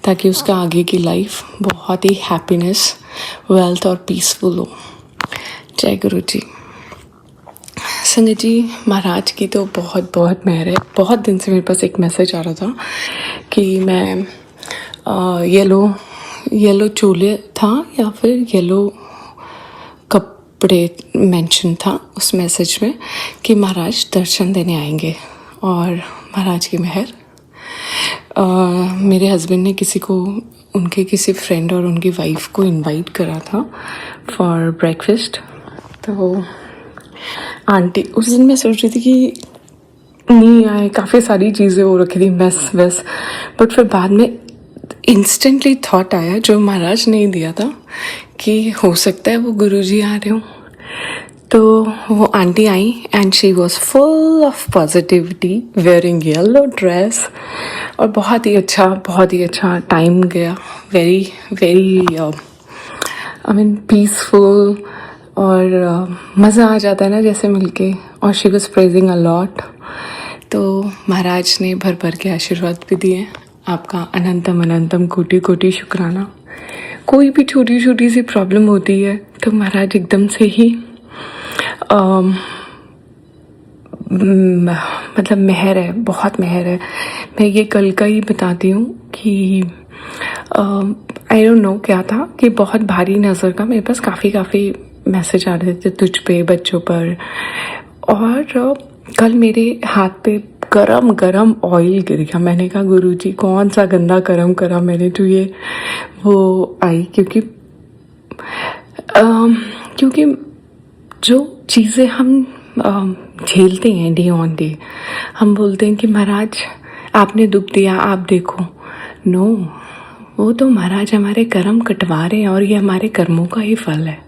ताकि उसका आगे की लाइफ बहुत ही हैप्पीनेस, वेल्थ और पीसफुल हो। जय गुरु जी। संगत जी, महाराज की तो बहुत बहुत मेहर है। बहुत दिन से मेरे पास एक मैसेज आ रहा था कि मैं येलो चोले था या फिर येलो कपड़े मेंशन था उस मैसेज में कि महाराज दर्शन देने आएंगे। और महाराज की मेहर, मेरे हस्बैंड ने उनके किसी फ्रेंड और उनकी वाइफ को इनवाइट करा था फॉर ब्रेकफास्ट। तो आंटी उस दिन मैं सोच रही थी कि नहीं आए, काफ़ी सारी चीज़ें हो रखी थी, मैस वैस, बट फिर बाद में इंस्टेंटली थॉट आया जो महाराज ने दिया था कि हो सकता है वो गुरुजी आ रहे हो। तो वो aunty I and she was full of positivity, wearing yellow dress, और बहुत ही अच्छा टाइम गया। Very very I mean peaceful, और मज़ा आ जाता है ना जैसे मिलके। और she was praising a lot. तो महाराज ने भर भर के आशीर्वाद भी दिए। आपका अनंतम अनंतम कोटि कोटि शुक्राना। कोई भी छोटी छोटी सी प्रॉब्लम होती है तो महाराज एकदम से ही मतलब मेहर है, बहुत मेहर है। मैं ये कल का ही बताती हूँ कि आई डोंट नो क्या था कि बहुत भारी नज़र का मेरे पास काफ़ी मैसेज आ रहे थे तुझ पे, बच्चों पर। और कल मेरे हाथ पे गरम ऑयल गिर गया। मैंने कहा गुरुजी कौन सा गंदा कर्म करा मैंने जो ये वो आई, क्योंकि जो चीज़ें हम झेलते हैं डे ऑन डे, हम बोलते हैं कि महाराज आपने दुख दिया, आप देखो। नो, वो तो महाराज हमारे कर्म कटवा रहे हैं और ये हमारे कर्मों का ही फल है।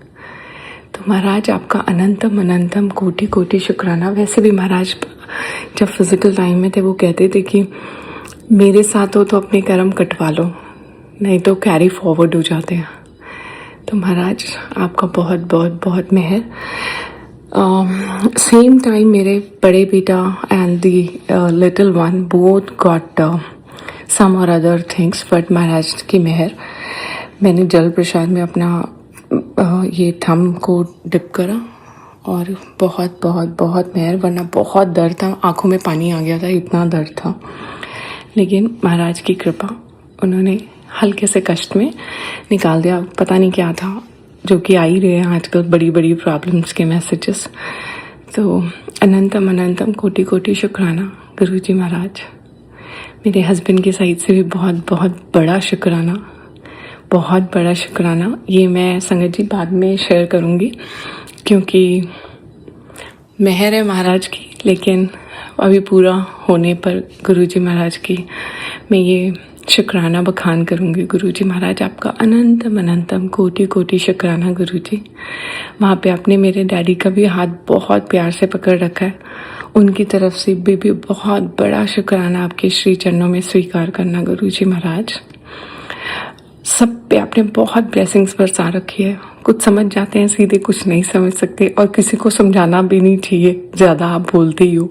तो महाराज आपका अनंतम अनंतम कोटि कोटि शुक्राना। वैसे भी महाराज जब फिजिकल टाइम में थे वो कहते थे कि मेरे साथ हो तो अपने कर्म कटवा लो, नहीं तो कैरी फॉरवर्ड हो जाते हैं। तो महाराज आपका बहुत बहुत बहुत मेहर। सेम टाइम मेरे बड़े बेटा and the little one both got some or other things, but महाराज की मेहर। मैंने जल प्रसाद में अपना ये थंब को डिप करा और बहुत बहुत बहुत मेहर, वरना बहुत दर्द था, आंखों में पानी आ गया था, इतना दर्द था। लेकिन महाराज की कृपा, उन्होंने हल्के से कष्ट में निकाल दिया। पता नहीं क्या था, जो कि आ ही रहे हैं आजकल बड़ी बड़ी प्रॉब्लम्स के मैसेजेस। तो अनंतम अनंतम कोटि कोटि शुक्राना गुरुजी महाराज। मेरे हस्बैंड की साइड से भी बहुत बहुत बड़ा शुक्राना, बहुत बड़ा शुक्राना। ये मैं संगत जी बाद में शेयर करूँगी क्योंकि मेहर है महाराज की, लेकिन अभी पूरा होने पर गुरुजी महाराज की मैं ये शुक्राना बखान करूँगी। गुरुजी महाराज आपका अनंतम अनंतम कोटि कोटि शुक्राना गुरुजी। वहाँ पे आपने मेरे डैडी का भी हाथ बहुत प्यार से पकड़ रखा है, उनकी तरफ से भी बहुत बड़ा शुक्राना आपके श्री चरणों में स्वीकार करना गुरुजी महाराज। सब पे आपने बहुत ब्लेसिंग्स बरसा रखी है। कुछ समझ जाते हैं सीधे, कुछ नहीं समझ सकते, और किसी को समझाना भी नहीं चाहिए, ज़्यादा आप बोलते ही हो,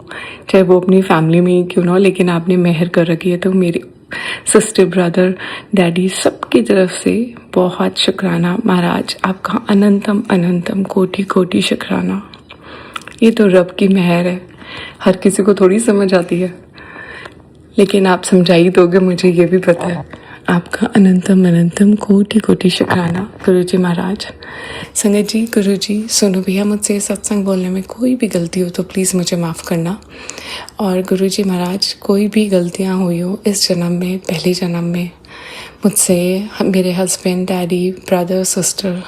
चाहे वो अपनी फैमिली में ही क्यों ना हो, लेकिन आपने मेहर कर रखी है। तो मेरी सिस्टर, ब्रदर, डैडी, सबकी तरफ से बहुत शुक्राना महाराज। आपका अनंतम अनंतम कोटि कोटि शुक्राना। ये तो रब की मेहर है, हर किसी को थोड़ी समझ आती है, लेकिन आप समझा ही दोगे, मुझे ये भी पता है। आपका अनंतम अनंतम कोटि कोटि शुक्राना गुरुजी महाराज। संगत जी, गुरुजी, सोनू भैया, मुझसे सत्संग बोलने में कोई भी गलती हो तो प्लीज़ मुझे माफ़ करना। और गुरुजी महाराज, कोई भी गलतियाँ हुई हो इस जन्म में, पहले जन्म में मुझसे, मेरे हस्बैंड, डैडी, ब्रदर, सिस्टर,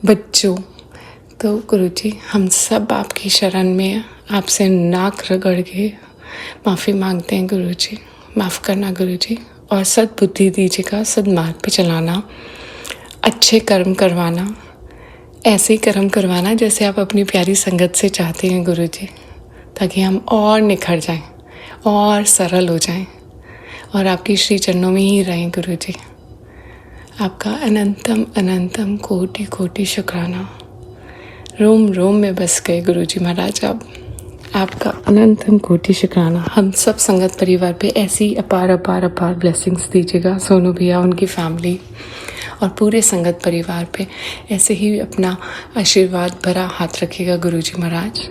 बच्चों, तो गुरुजी हम सब आपकी शरण में आपसे नाक रगड़ के माफ़ी मांगते हैं। गुरुजी माफ़ करना गुरुजी, और सद्बुद्धि दीजिएगा, सद्मार्ग पे चलाना, अच्छे कर्म करवाना, ऐसे कर्म करवाना जैसे आप अपनी प्यारी संगत से चाहते हैं गुरुजी, ताकि हम और निखर जाएं और सरल हो जाएं और आपकी श्री चरणों में ही रहें गुरुजी। आपका अनंतम अनंतम कोटि कोटि शुक्राना। रोम रोम में बस गए गुरुजी महाराज आप। आपका अनंतम कोटि शुक्राना। हम सब संगत परिवार पे ऐसी अपार अपार अपार ब्लेसिंग्स दीजिएगा। सोनू भैया, उनकी फैमिली, और पूरे संगत परिवार पे ऐसे ही अपना आशीर्वाद भरा हाथ रखिएगा गुरुजी महाराज।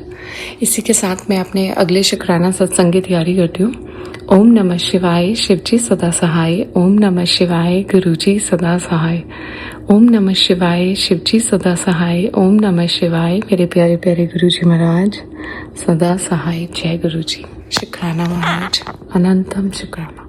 इसी के साथ मैं अपने अगले शुक्राना सत्संग की तैयारी करती हूँ। ओम नमः शिवाय, शिवजी सदा सहाय। ओम नमः शिवाय, गुरुजी सदा सहाय। ओम नमः शिवाय, शिवजी सदा सहाय। ओम नमः शिवाय, मेरे प्यारे प्यारे गुरुजी महाराज सदा सहाय। जय गुरुजी। शुक्राना महाराज, अनंतम शुक्राना।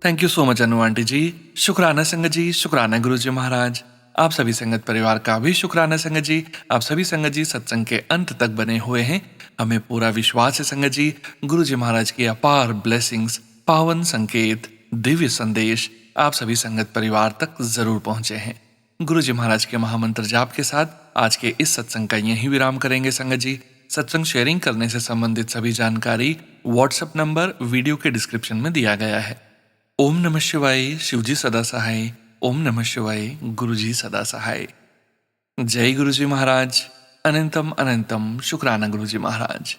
Thank you so much Anu aunty ji. शुक्राना संगत जी, शुक्राना गुरुजी महाराज। आप सभी संगत परिवार का भी शुक्राना संगत जी। आप सभी संगत जी सत्संग के अंत तक बने हुए हैं। हमें पूरा विश्वास है संगत जी, गुरुजी महाराज की अपार ब्लेसिंग्स, पावन संकेत, दिव्य संदेश आप सभी संगत परिवार तक जरूर पहुंचे हैं। गुरुजी महाराज के महामंत्र जाप के साथ आज के इस सत्संग का यहीं विराम करेंगे संगत जी। सत्संग शेयरिंग करने से संबंधित सभी जानकारी व्हाट्सएप नंबर वीडियो के डिस्क्रिप्शन में दिया गया है। ओम नमः शिवाय, शिवजी सदा सहाय। ओम नमः शिवाय, गुरुजी सदा सहाय। जय गुरुजी महाराज। अनंतम अनंतम शुक्राना गुरुजी महाराज।